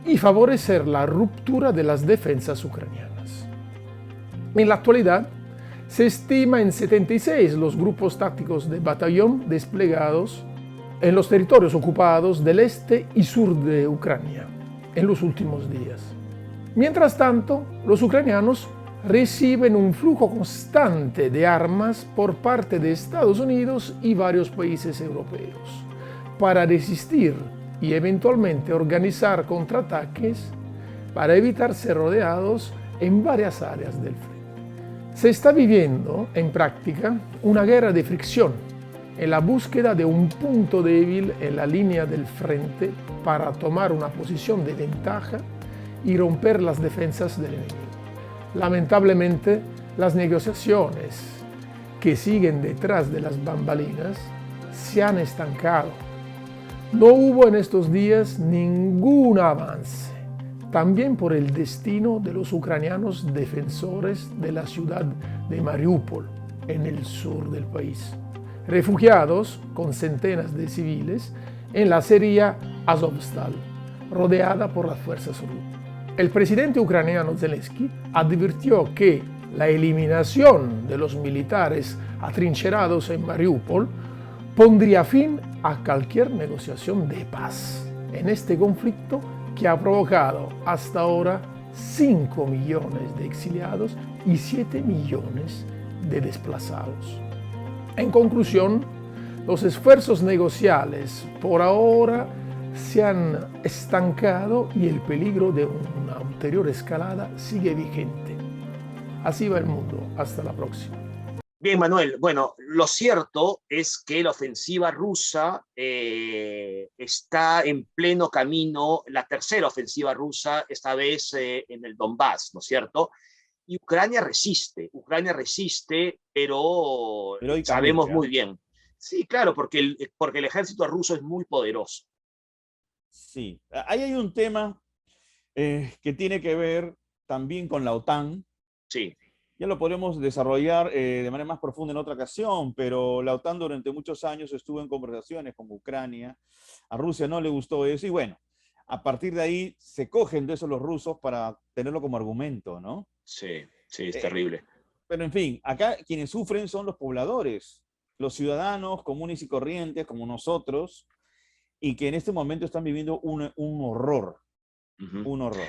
y favorecer la ruptura de las defensas ucranianas. En la actualidad, se estima en 76 los grupos tácticos de batallón desplegados en los territorios ocupados del este y sur de Ucrania en los últimos días. Mientras tanto, los ucranianos reciben un flujo constante de armas por parte de Estados Unidos y varios países europeos para resistir y eventualmente organizar contraataques para evitar ser rodeados en varias áreas del frente. Se está viviendo en práctica una guerra de fricción en la búsqueda de un punto débil en la línea del frente para tomar una posición de ventaja y romper las defensas del enemigo. Lamentablemente, las negociaciones que siguen detrás de las bambalinas se han estancado No hubo en estos días ningún avance, también por el destino de los ucranianos defensores de la ciudad de Mariupol, en el sur del país, refugiados con centenas de civiles en la Seria Azovstal, rodeada por las fuerzas rusas. El presidente ucraniano Zelensky advirtió que la eliminación de los militares atrincherados en Mariupol pondría fin a cualquier negociación de paz en este conflicto que ha provocado hasta ahora 5 millones de exiliados y 7 millones de desplazados. En conclusión, los esfuerzos negociales por ahora se han estancado y el peligro de una ulterior escalada sigue vigente. Así va el mundo. Hasta la próxima. Bien, Manuel. Bueno, lo cierto es que la ofensiva rusa está en pleno camino, la tercera ofensiva rusa, esta vez en el Donbass, ¿no es cierto? Y Ucrania resiste, pero sabemos muy bien. Sí, claro, porque el ejército ruso es muy poderoso. Sí, ahí hay un tema que tiene que ver también con la OTAN. Sí. Ya lo podemos desarrollar de manera más profunda en otra ocasión, pero la OTAN durante muchos años estuvo en conversaciones con Ucrania. A Rusia no le gustó eso y bueno, a partir de ahí se cogen de eso los rusos para tenerlo como argumento, ¿no? Sí, sí, es terrible. Pero en fin, acá quienes sufren son los pobladores, los ciudadanos comunes y corrientes como nosotros, y que en este momento están viviendo un horror, un horror.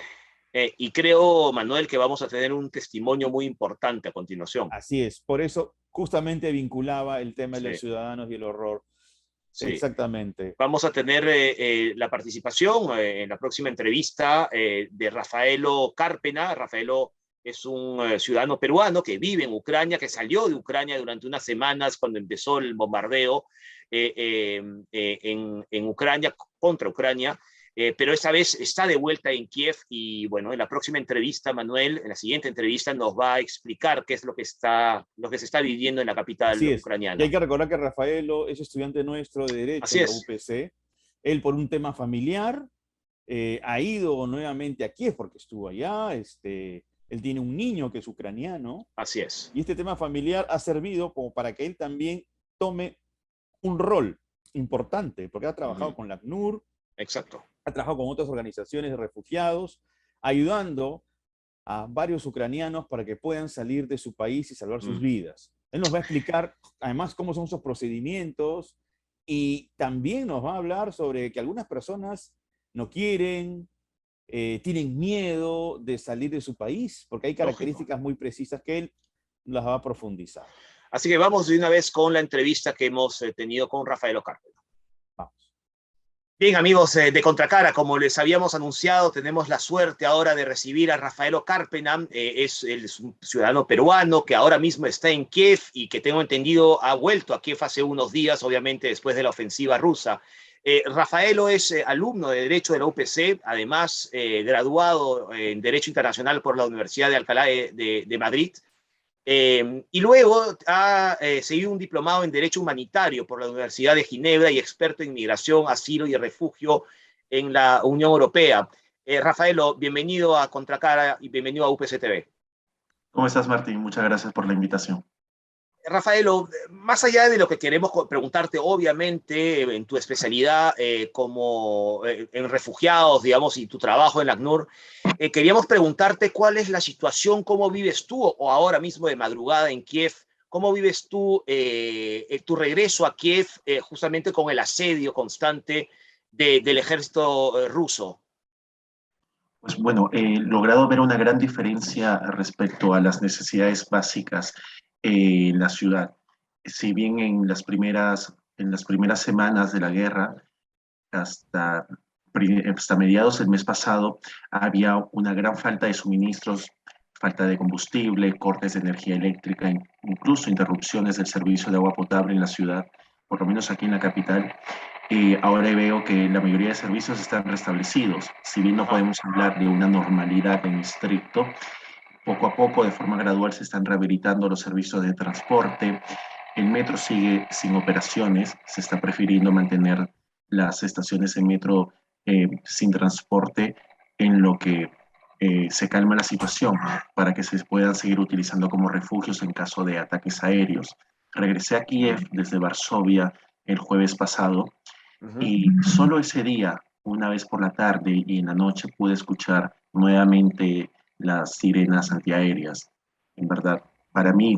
Y creo, Manuel, que vamos a tener un testimonio muy importante a continuación. Así es, por eso justamente vinculaba el tema de los ciudadanos y el horror. Sí. Exactamente. Vamos a tener la participación en la próxima entrevista de Rafaelo Carpena. Rafaelo es un ciudadano peruano que vive en Ucrania, que salió de Ucrania durante unas semanas cuando empezó el bombardeo en Ucrania, contra Ucrania. Pero esta vez está de vuelta en Kiev y bueno, en la próxima entrevista, Manuel, en la siguiente entrevista nos va a explicar qué es lo que se está viviendo en la capital ucraniana. Y hay que recordar que Rafaelo es estudiante nuestro de Derecho en la UPC. Él por un tema familiar ha ido nuevamente a Kiev porque estuvo allá, él tiene un niño que es ucraniano. Así es. Y este tema familiar ha servido como para que él también tome un rol importante, porque ha trabajado con la ACNUR. Exacto. Ha trabajado con otras organizaciones de refugiados, ayudando a varios ucranianos para que puedan salir de su país y salvar sus vidas. Él nos va a explicar, además, cómo son esos procedimientos y también nos va a hablar sobre que algunas personas no quieren, tienen miedo de salir de su país, porque hay características muy precisas que él las va a profundizar. Así que vamos de una vez con la entrevista que hemos tenido con Rafaelo Carpena. Bien, amigos de Contracara, como les habíamos anunciado, tenemos la suerte ahora de recibir a Rafaelo Carpena. Él es un ciudadano peruano que ahora mismo está en Kiev y que tengo entendido ha vuelto a Kiev hace unos días, obviamente después de la ofensiva rusa. Rafaelo es alumno de Derecho de la UPC, además graduado en Derecho Internacional por la Universidad de Alcalá de Madrid. Y luego ha seguido un diplomado en Derecho Humanitario por la Universidad de Ginebra y experto en migración, asilo y refugio en la Unión Europea. Rafaelo, bienvenido a Contracara y bienvenido a UPC TV. ¿Cómo estás, Martín? Muchas gracias por la invitación. Rafaelo, más allá de lo que queremos preguntarte, obviamente, en tu especialidad como en refugiados, digamos, y tu trabajo en la ACNUR, queríamos preguntarte cuál es la situación, cómo vives tú, o ahora mismo de madrugada en Kiev, cómo vives tú tu regreso a Kiev justamente con el asedio constante del ejército ruso. Pues bueno, he logrado ver una gran diferencia respecto a las necesidades básicas en la ciudad. Si bien en las primeras semanas de la guerra, hasta mediados del mes pasado, había una gran falta de suministros, falta de combustible, cortes de energía eléctrica, incluso interrupciones del servicio de agua potable en la ciudad, por lo menos aquí en la capital. Ahora veo que la mayoría de servicios están restablecidos. Si bien no podemos hablar de una normalidad en estricto, poco a poco, de forma gradual, se están rehabilitando los servicios de transporte. El metro sigue sin operaciones, se está prefiriendo mantener las estaciones de metro sin transporte en lo que se calma la situación para que se puedan seguir utilizando como refugios en caso de ataques aéreos. Regresé a Kiev desde Varsovia el jueves pasado y solo ese día, una vez por la tarde y en la noche, pude escuchar nuevamente las sirenas antiaéreas. En verdad, para mí,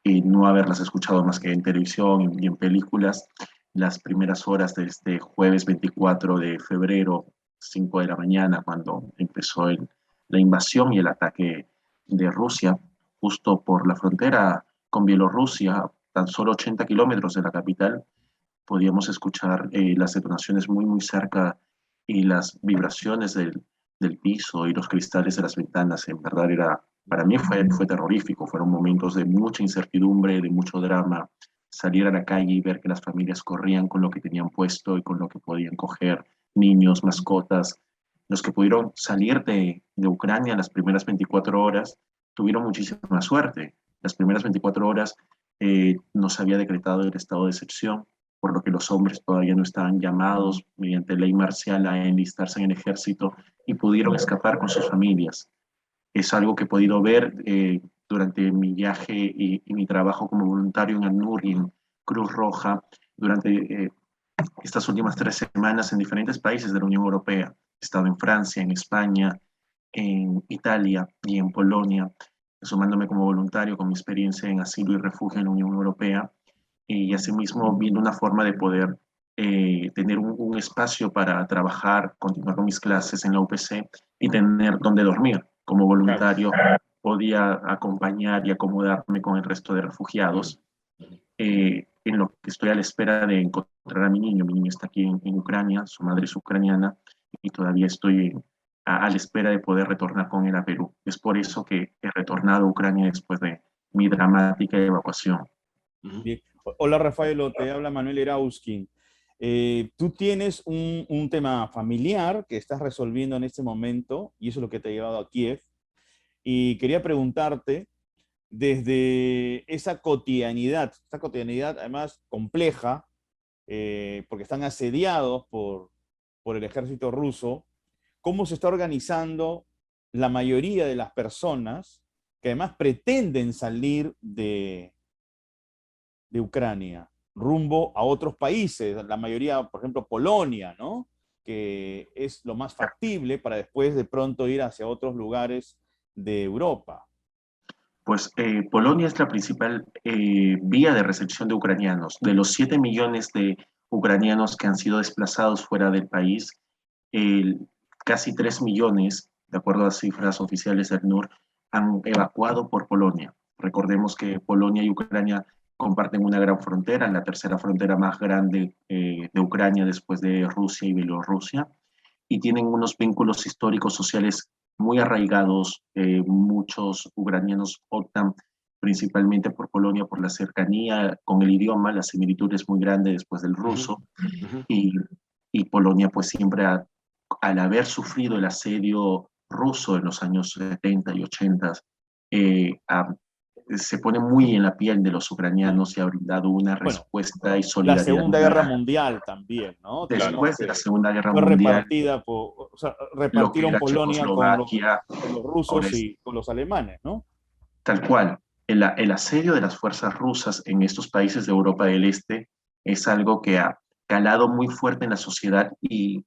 no haberlas escuchado más que en televisión y en películas, las primeras horas de este jueves 24 de febrero, 5 de la mañana, cuando empezó la invasión y el ataque de Rusia, justo por la frontera con Bielorrusia, tan solo 80 kilómetros de la capital, podíamos escuchar las detonaciones muy, muy cerca y las vibraciones del piso y los cristales de las ventanas. En verdad era, para mí fue terrorífico, fueron momentos de mucha incertidumbre, de mucho drama. Salir a la calle y ver que las familias corrían con lo que tenían puesto y con lo que podían coger, niños, mascotas. Los que pudieron salir de Ucrania las primeras 24 horas tuvieron muchísima suerte. Las primeras 24 horas no se había decretado el estado de excepción, por lo que los hombres todavía no estaban llamados mediante ley marcial a enlistarse en el ejército y pudieron escapar con sus familias. Es algo que he podido ver durante mi viaje y mi trabajo como voluntario en ACNUR y en Cruz Roja durante estas últimas 3 semanas en diferentes países de la Unión Europea. He estado en Francia, en España, en Italia y en Polonia, sumándome como voluntario con mi experiencia en asilo y refugio en la Unión Europea y asimismo viendo una forma de poder tener un espacio para trabajar, continuar con mis clases en la UPC y tener donde dormir. Como voluntario podía acompañar y acomodarme con el resto de refugiados, en lo que estoy a la espera de encontrar a mi niño. Mi niño está aquí en Ucrania, su madre es ucraniana y todavía estoy a la espera de poder retornar con él a Perú. Es por eso que he retornado a Ucrania después de mi dramática evacuación. Bien. Hola Rafaelo, te habla Manuel Erauskin. Tú tienes un tema familiar que estás resolviendo en este momento y eso es lo que te ha llevado a Kiev. Y quería preguntarte, desde esa cotidianidad además compleja, porque están asediados por el ejército ruso, ¿cómo se está organizando la mayoría de las personas que además pretenden salir de Ucrania rumbo a otros países, la mayoría, por ejemplo, Polonia, ¿no? Que es lo más factible para después de pronto ir hacia otros lugares de Europa? Pues Polonia es la principal vía de recepción de ucranianos. De los 7 millones de ucranianos que han sido desplazados fuera del país, casi 3 millones, de acuerdo a las cifras oficiales del ACNUR, han evacuado por Polonia. Recordemos que Polonia y Ucrania comparten una gran frontera, la tercera frontera más grande de Ucrania después de Rusia y Bielorrusia, y tienen unos vínculos históricos sociales muy arraigados. Muchos ucranianos optan principalmente por Polonia por la cercanía con el idioma, la similitud es muy grande después del ruso, y Polonia pues siempre al haber sufrido el asedio ruso en los años 70 y 80, se pone muy en la piel de los ucranianos y ha brindado una respuesta y La solidaridad. Segunda Guerra Mundial también, ¿no? Después de la Segunda Guerra fue Mundial, repartida o sea, repartieron Polonia con los rusos y con los alemanes, ¿no? Tal cual. El asedio de las fuerzas rusas en estos países de Europa del Este es algo que ha calado muy fuerte en la sociedad y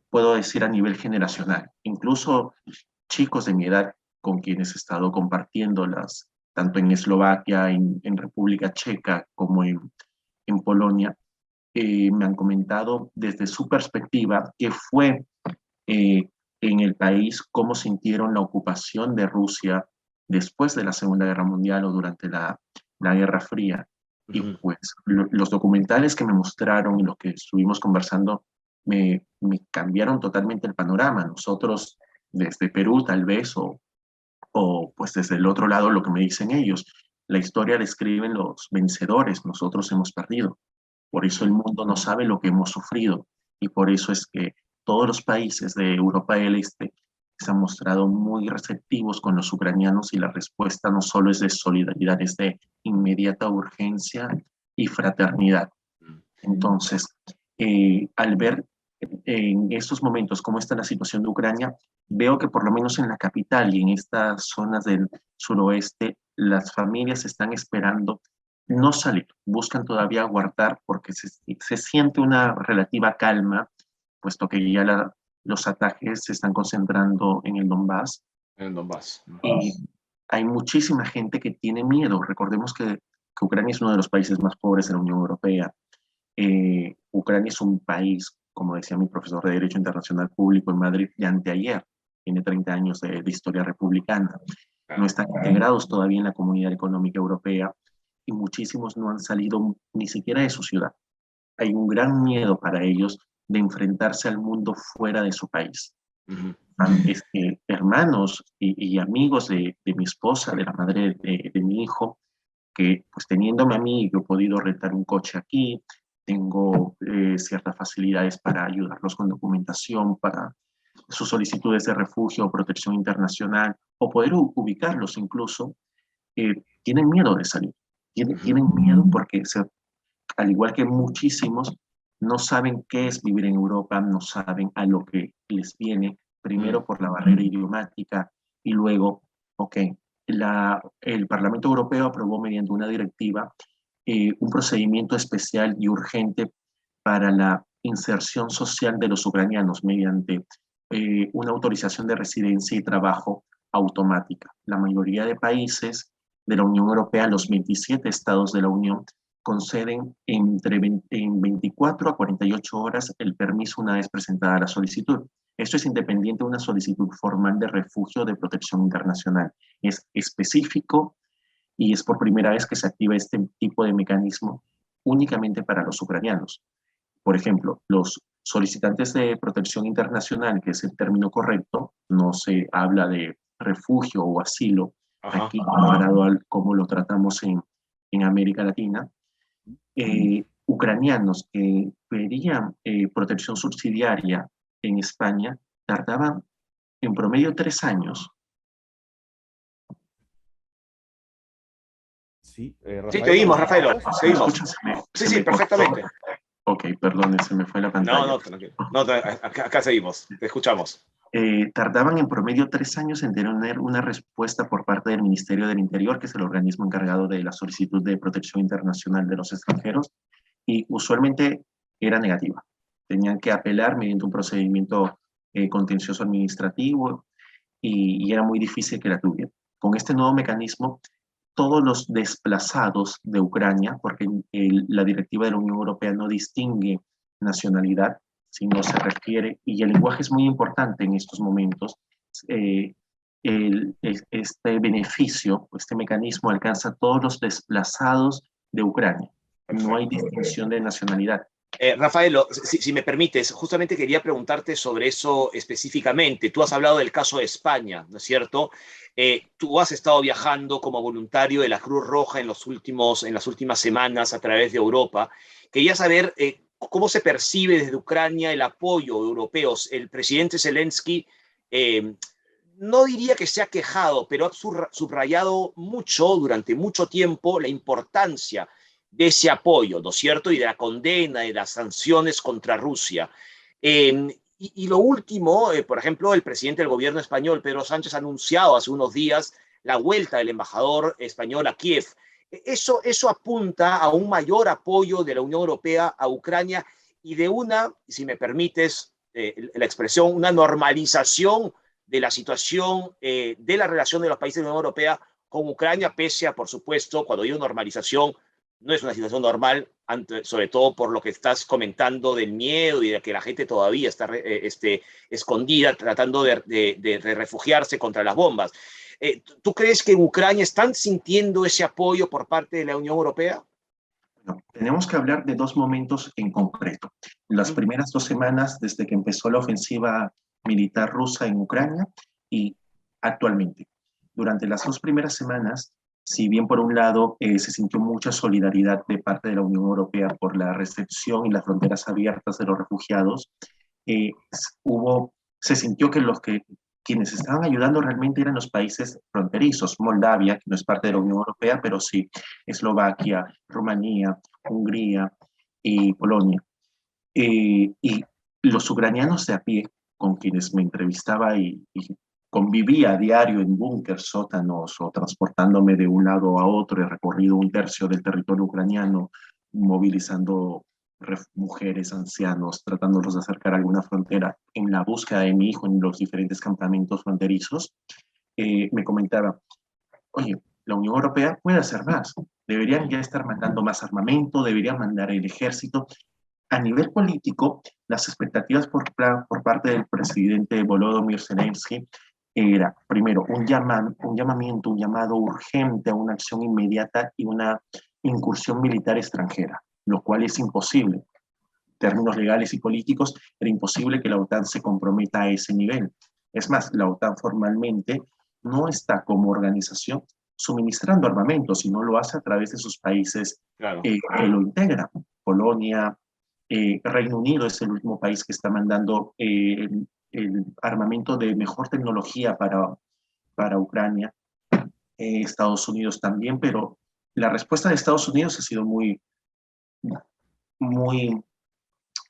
puedo decir a nivel generacional. Incluso chicos de mi edad con quienes he estado compartiendo tanto en Eslovaquia, en República Checa, como en Polonia, me han comentado desde su perspectiva que fue en el país, cómo sintieron la ocupación de Rusia después de la Segunda Guerra Mundial o durante la Guerra Fría. Y pues los documentales que me mostraron y los que estuvimos conversando me cambiaron totalmente el panorama. Nosotros desde Perú tal vez, o pues desde el otro lado lo que me dicen ellos, la historia la escriben los vencedores, nosotros hemos perdido. Por eso el mundo no sabe lo que hemos sufrido y por eso es que todos los países de Europa del Este se han mostrado muy receptivos con los ucranianos y la respuesta no solo es de solidaridad, es de inmediata urgencia y fraternidad. Entonces, al ver en estos momentos cómo está la situación de Ucrania, veo que por lo menos en la capital y en estas zonas del suroeste, las familias están esperando no salir, buscan todavía aguardar porque se siente una relativa calma, puesto que ya los ataques se están concentrando en el Donbass. En Donbass. Y hay muchísima gente que tiene miedo. Recordemos que Ucrania es uno de los países más pobres de la Unión Europea. Ucrania es un país, como decía mi profesor de Derecho Internacional Público en Madrid, de anteayer, tiene 30 años de historia republicana. No están integrados todavía en la Comunidad Económica Europea y muchísimos no han salido ni siquiera de su ciudad. Hay un gran miedo para ellos de enfrentarse al mundo fuera de su país. Hermanos y amigos de mi esposa, de la madre de mi hijo, que pues teniéndome a mí, yo he podido rentar un coche aquí, tengo ciertas facilidades para ayudarlos con documentación, para sus solicitudes de refugio o protección internacional, o poder ubicarlos incluso, tienen miedo de salir. Tienen miedo porque, al igual que muchísimos, no saben qué es vivir en Europa, no saben a lo que les viene, primero por la barrera idiomática y luego, el Parlamento Europeo aprobó mediante una directiva un procedimiento especial y urgente para la inserción social de los ucranianos mediante una autorización de residencia y trabajo automática. La mayoría de países de la Unión Europea, los 27 estados de la Unión, conceden en 24 a 48 horas el permiso una vez presentada la solicitud. Esto es independiente de una solicitud formal de refugio de protección internacional. Es específico y es por primera vez que se activa este tipo de mecanismo únicamente para los ucranianos. Por ejemplo, los solicitantes de protección internacional, que es el término correcto, no se habla de refugio o asilo, aquí comparado al cómo lo tratamos en América Latina, ucranianos que pedían protección subsidiaria en España tardaban en promedio 3 años. Sí, sí, te oímos, Rafael. Seguimos. Sí, perfectamente. Ok, perdón, se me fue la pantalla. No, acá seguimos, te escuchamos. Tardaban en promedio 3 años en tener una respuesta por parte del Ministerio del Interior, que es el organismo encargado de la solicitud de protección internacional de los extranjeros, y usualmente era negativa. Tenían que apelar mediante un procedimiento contencioso administrativo y era muy difícil que la tuvieran. Con este nuevo mecanismo, todos los desplazados de Ucrania, porque la directiva de la Unión Europea no distingue nacionalidad, sino se refiere, y el lenguaje es muy importante en estos momentos, este beneficio, este mecanismo alcanza a todos los desplazados de Ucrania. No hay distinción de nacionalidad. Rafael, si me permites, justamente quería preguntarte sobre eso específicamente. Tú has hablado del caso de España, ¿no es cierto? Tú has estado viajando como voluntario de la Cruz Roja en las últimas semanas a través de Europa. Quería saber cómo se percibe desde Ucrania el apoyo europeo. El presidente Zelensky no diría que se ha quejado, pero ha subrayado mucho, durante mucho tiempo, la importancia de ese apoyo, ¿no es cierto? Y de la condena y las sanciones contra Rusia. Y lo último, por ejemplo, el presidente del gobierno español, Pedro Sánchez, ha anunciado hace unos días la vuelta del embajador español a Kiev. Eso apunta a un mayor apoyo de la Unión Europea a Ucrania y de una, si me permites la expresión, una normalización de la situación de la relación de los países de la Unión Europea con Ucrania, pese a, por supuesto, cuando digo normalización, no es una situación normal, sobre todo por lo que estás comentando del miedo y de que la gente todavía está escondida tratando de refugiarse contra las bombas. ¿Tú crees que en Ucrania están sintiendo ese apoyo por parte de la Unión Europea? No, tenemos que hablar de 2 momentos en concreto. Las primeras 2 semanas desde que empezó la ofensiva militar rusa en Ucrania y actualmente. Durante las 2 primeras semanas, si bien por un lado se sintió mucha solidaridad de parte de la Unión Europea por la recepción y las fronteras abiertas de los refugiados, se sintió que quienes estaban ayudando realmente eran los países fronterizos, Moldavia, que no es parte de la Unión Europea, pero sí Eslovaquia, Rumanía, Hungría y Polonia. Y los ucranianos de a pie, con quienes me entrevistaba y convivía a diario en búnkers, sótanos o transportándome de un lado a otro, he recorrido un tercio del territorio ucraniano, movilizando mujeres, ancianos, tratándolos de acercar a alguna frontera en la búsqueda de mi hijo en los diferentes campamentos fronterizos, me comentaba, oye, la Unión Europea puede hacer más, deberían ya estar mandando más armamento, deberían mandar el ejército. A nivel político, las expectativas por parte del presidente Volodymyr Zelensky era, primero, un llamamiento, un llamado urgente a una acción inmediata y una incursión militar extranjera, lo cual es imposible. En términos legales y políticos, era imposible que la OTAN se comprometa a ese nivel. Es más, la OTAN formalmente no está como organización suministrando armamento, sino lo hace a través de sus países Claro. Que lo integran. Polonia, Reino Unido es el último país que está mandando el armamento de mejor tecnología para Ucrania. Estados Unidos también, pero la respuesta de Estados Unidos ha sido muy, muy,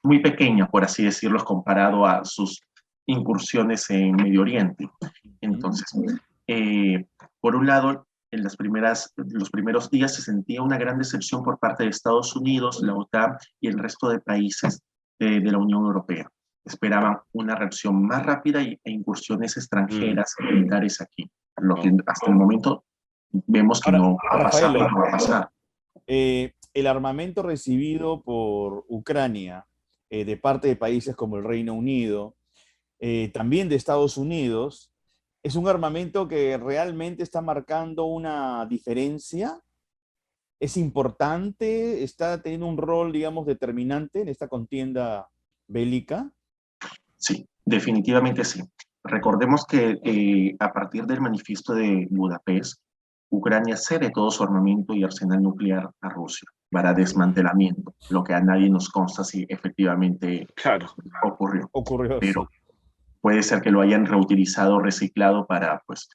muy pequeña, por así decirlo, comparado a sus incursiones en Medio Oriente. Entonces, por un lado, en los primeros días se sentía una gran decepción por parte de Estados Unidos, la OTAN y el resto de países de la Unión Europea. Esperaban una reacción más rápida e incursiones extranjeras militares aquí. Lo que hasta el momento vemos que Ahora, no va a pasar, Rafael, no va a pasar. El armamento recibido por Ucrania de parte de países como el Reino Unido, también de Estados Unidos, ¿es un armamento que realmente está marcando una diferencia? ¿Es importante? ¿Está teniendo un rol, digamos, determinante en esta contienda bélica? Sí, definitivamente sí. Recordemos que a partir del manifiesto de Budapest, Ucrania cede todo su armamento y arsenal nuclear a Rusia para desmantelamiento, lo que a nadie nos consta si efectivamente Claro. ocurrió. Ocurrió, Pero sí. puede ser que lo hayan reutilizado, reciclado para pues,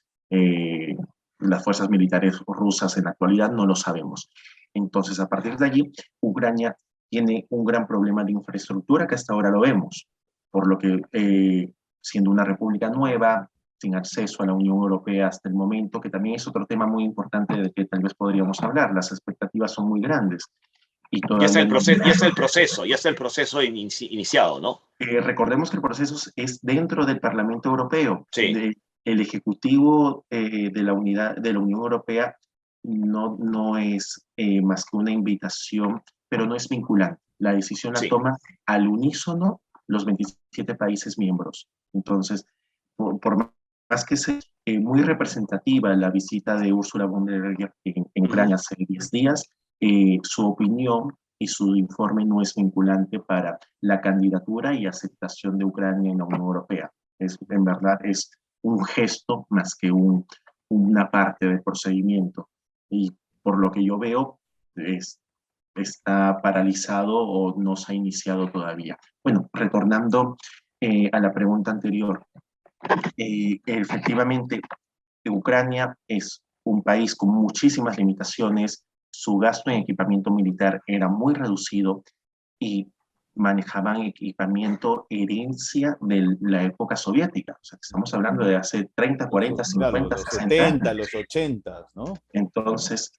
las fuerzas militares rusas en la actualidad, no lo sabemos. Entonces, a partir de allí, Ucrania tiene un gran problema de infraestructura que hasta ahora lo vemos, por lo que siendo una república nueva, sin acceso a la Unión Europea hasta el momento, que también es otro tema muy importante del que tal vez podríamos hablar, las expectativas son muy grandes. Y Ya está todavía el proceso iniciado, ¿no? Recordemos que el proceso es dentro del Parlamento Europeo. Sí. El Ejecutivo de la Unión Europea no es más que una invitación, pero no es vinculante. La decisión la Sí. toman al unísono los 27 países miembros. Entonces, por más que sea muy representativa la visita de Ursula von der Leyen en Ucrania hace 10 días, su opinión y su informe no es vinculante para la candidatura y aceptación de Ucrania en la Unión Europea. En verdad es un gesto más que una parte del procedimiento. Y por lo que yo veo, está paralizado o no se ha iniciado todavía. Bueno, retornando a la pregunta anterior, efectivamente, Ucrania es un país con muchísimas limitaciones, su gasto en equipamiento militar era muy reducido y manejaban equipamiento herencia de la época soviética. O sea, estamos hablando de hace 30, 40, 50, claro, los 60 70, años. los 80, ¿no? Entonces,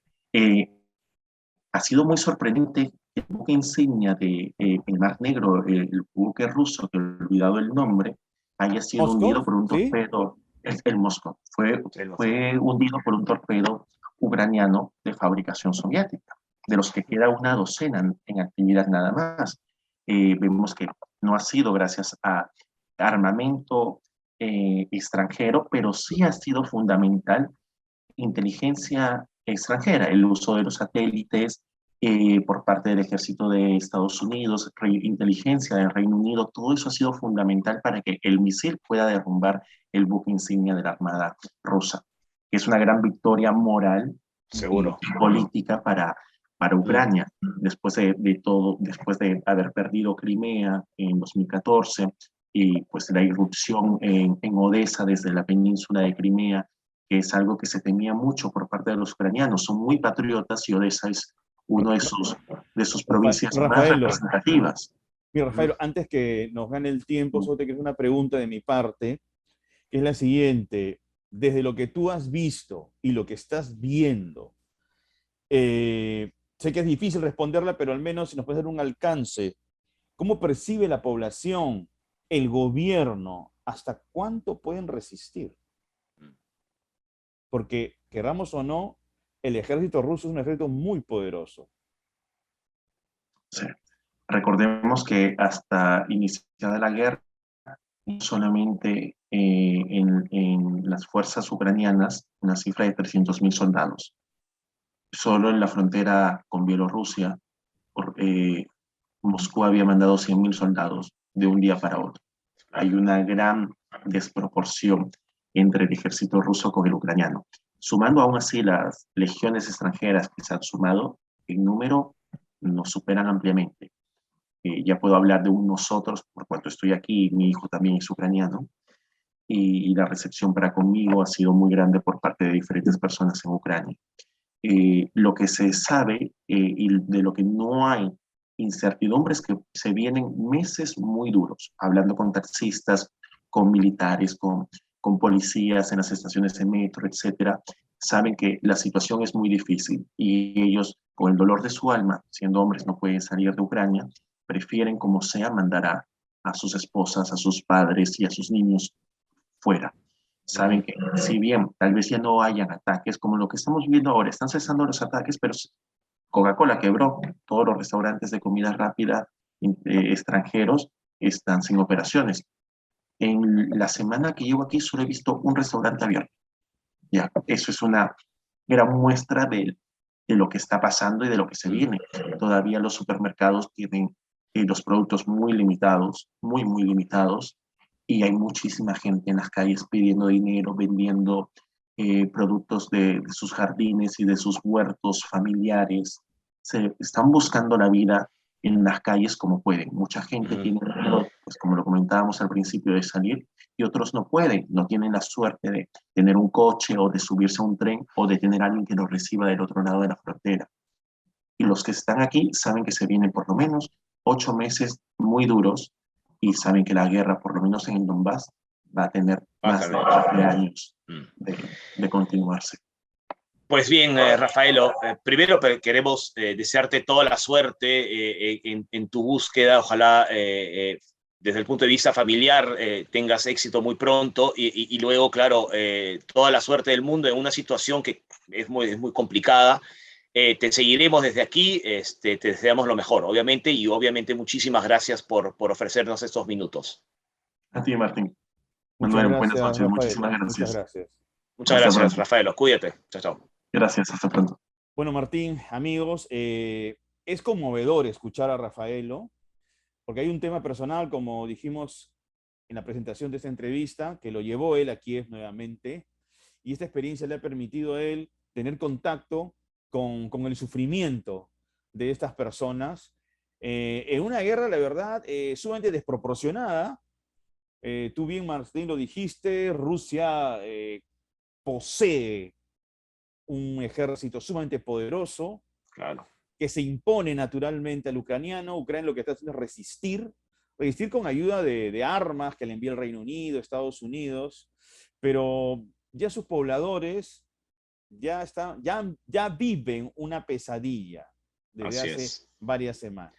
ha sido muy sorprendente que el buque insignia de el Mar Negro, el buque ruso, que he olvidado el nombre, haya sido hundido Moscov, por un ¿sí? torpedo. El Moscú fue hundido por un torpedo ucraniano de fabricación soviética, de los que queda una docena en actividad nada más. Vemos que no ha sido gracias a armamento extranjero, pero sí ha sido fundamental inteligencia extranjera, el uso de los satélites por parte del ejército de Estados Unidos, inteligencia del Reino Unido, todo eso ha sido fundamental para que el misil pueda derrumbar el buque insignia de la Armada rusa, que es una gran victoria moral Seguro. y política para Ucrania, después después de haber perdido Crimea en 2014 y pues la irrupción en Odessa desde la península de Crimea, que es algo que se temía mucho por parte de los ucranianos. Son muy patriotas y Odessa es una de sus provincias más Rafaelo, representativas. Mira, Rafael, antes que nos gane el tiempo, solo te quiero hacer una pregunta de mi parte, que es la siguiente. Desde lo que tú has visto y lo que estás viendo, sé que es difícil responderla, pero al menos si nos puedes dar un alcance, ¿cómo percibe la población, el gobierno, hasta cuánto pueden resistir? Porque, queramos o no, el ejército ruso es un ejército muy poderoso. Sí. Recordemos que hasta iniciada la guerra, solamente en las fuerzas ucranianas, una cifra de 300.000 soldados. Solo en la frontera con Bielorrusia, Moscú había mandado 100.000 soldados de un día para otro. Hay una gran desproporción entre el ejército ruso con el ucraniano. Sumando aún así las legiones extranjeras que se han sumado, en número nos superan ampliamente. Ya puedo hablar de un nosotros, por cuanto estoy aquí, mi hijo también es ucraniano, y la recepción para conmigo ha sido muy grande por parte de diferentes personas en Ucrania. Lo que se sabe y de lo que no hay incertidumbres que se vienen meses muy duros, hablando con taxistas, con militares, con policías en las estaciones de metro, etcétera, saben que la situación es muy difícil y ellos, con el dolor de su alma, siendo hombres no pueden salir de Ucrania, prefieren como sea mandar a sus esposas, a sus padres y a sus niños fuera. Saben que si bien tal vez ya no hayan ataques como lo que estamos viendo ahora, están cesando los ataques, pero Coca-Cola quebró, todos los restaurantes de comida rápida extranjeros están sin operaciones. En la semana que llevo aquí solo he visto un restaurante abierto. Ya, eso es una gran muestra de lo que está pasando y de lo que se viene. Todavía los supermercados tienen los productos muy limitados, muy, muy limitados, y hay muchísima gente en las calles pidiendo dinero, vendiendo productos de sus jardines y de sus huertos familiares. Se están buscando la vida en las calles como pueden. Mucha gente tiene miedo, pues como lo comentábamos al principio, de salir, y otros no pueden, no tienen la suerte de tener un coche o de subirse a un tren o de tener a alguien que los reciba del otro lado de la frontera. Y los que están aquí saben que se vienen por lo menos 8 meses muy duros y saben que la guerra, por lo menos en el Donbass, va a tener más de 20 años de continuarse. Pues bien, Rafaelo, primero queremos desearte toda la suerte en tu búsqueda. Ojalá desde el punto de vista familiar tengas éxito muy pronto y luego, claro, toda la suerte del mundo en una situación que es muy complicada. Te seguiremos desde aquí, te deseamos lo mejor, obviamente, y obviamente muchísimas gracias por ofrecernos estos minutos. A ti, Martín. Muchas Manuel, buenas gracias, noches. Rafael. Muchísimas Muchas gracias. gracias. Muchas Hasta gracias, pronto. Rafaelo. Cuídate. Chao, chao. Gracias, hasta pronto. Bueno, Martín, amigos, es conmovedor escuchar a Rafaelo, porque hay un tema personal, como dijimos en la presentación de esta entrevista, que lo llevó él a Kiev nuevamente, y esta experiencia le ha permitido a él tener contacto con el sufrimiento de estas personas en una guerra, la verdad, sumamente desproporcionada. Tú bien, Martín, lo dijiste, Rusia posee un ejército sumamente poderoso, Claro. que se impone naturalmente al ucraniano. Ucrania lo que está haciendo es resistir con ayuda de armas que le envía el Reino Unido, Estados Unidos, pero ya sus pobladores ya viven una pesadilla desde Así hace es. varias semanas.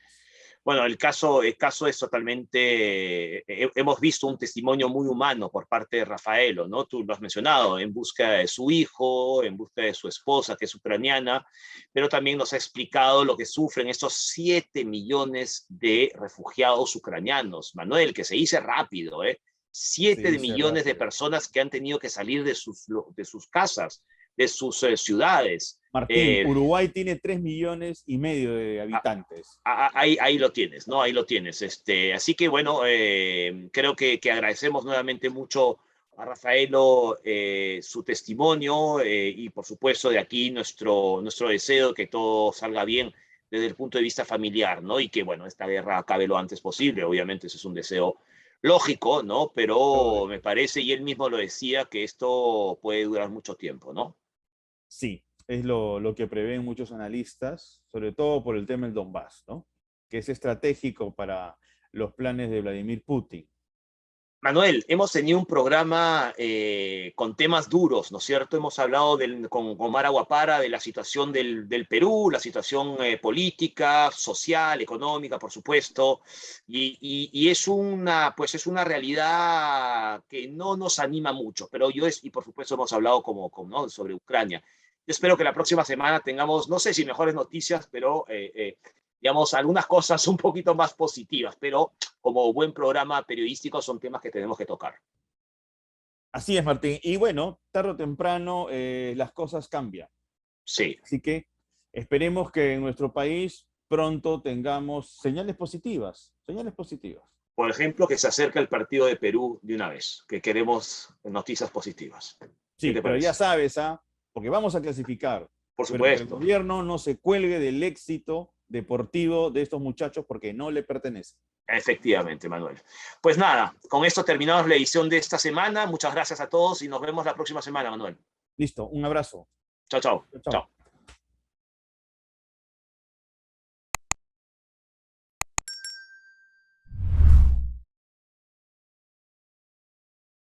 Bueno, el caso es totalmente, hemos visto un testimonio muy humano por parte de Rafaelo, ¿no? Tú lo has mencionado, en busca de su hijo, en busca de su esposa, que es ucraniana, pero también nos ha explicado lo que sufren estos 7 millones de refugiados ucranianos. Manuel, que se dice rápido, ¿eh? 7 millones de personas que han tenido que salir de sus casas, de sus ciudades. Martín, Uruguay tiene 3,5 millones de habitantes. Ahí lo tienes, ¿no? Ahí lo tienes. Así que, bueno, creo que agradecemos nuevamente mucho a Rafaelo su testimonio y, por supuesto, de aquí nuestro deseo que todo salga bien desde el punto de vista familiar, ¿no? Y que, bueno, esta guerra acabe lo antes posible. Obviamente, ese es un deseo lógico, ¿no? Pero me parece, y él mismo lo decía, que esto puede durar mucho tiempo, ¿no? Sí, es lo que prevén muchos analistas, sobre todo por el tema del Donbass, ¿no? Que es estratégico para los planes de Vladimir Putin. Manuel, hemos tenido un programa con temas duros, ¿no es cierto? Hemos hablado con Omar Aguapara de la situación del Perú, la situación política, social, económica, por supuesto, y es pues es una realidad que no nos anima mucho, pero y por supuesto hemos hablado ¿no? sobre Ucrania. Yo espero que la próxima semana tengamos, no sé si mejores noticias, pero digamos, algunas cosas un poquito más positivas, pero como buen programa periodístico son temas que tenemos que tocar. Así es, Martín. Y bueno, tarde o temprano las cosas cambian. Sí. Así que esperemos que en nuestro país pronto tengamos señales positivas, señales positivas. Por ejemplo, que se acerque el partido de Perú de una vez, que queremos noticias positivas. Sí, pero ya sabes, porque vamos a clasificar. Por Pero que el supuesto. gobierno no se cuelgue del éxito deportivo de estos muchachos porque no le pertenece. Efectivamente, Manuel. Pues nada, con esto terminamos la edición de esta semana. Muchas gracias a todos y nos vemos la próxima semana, Manuel. Listo, un abrazo. Chao, chao. Chao. Chao.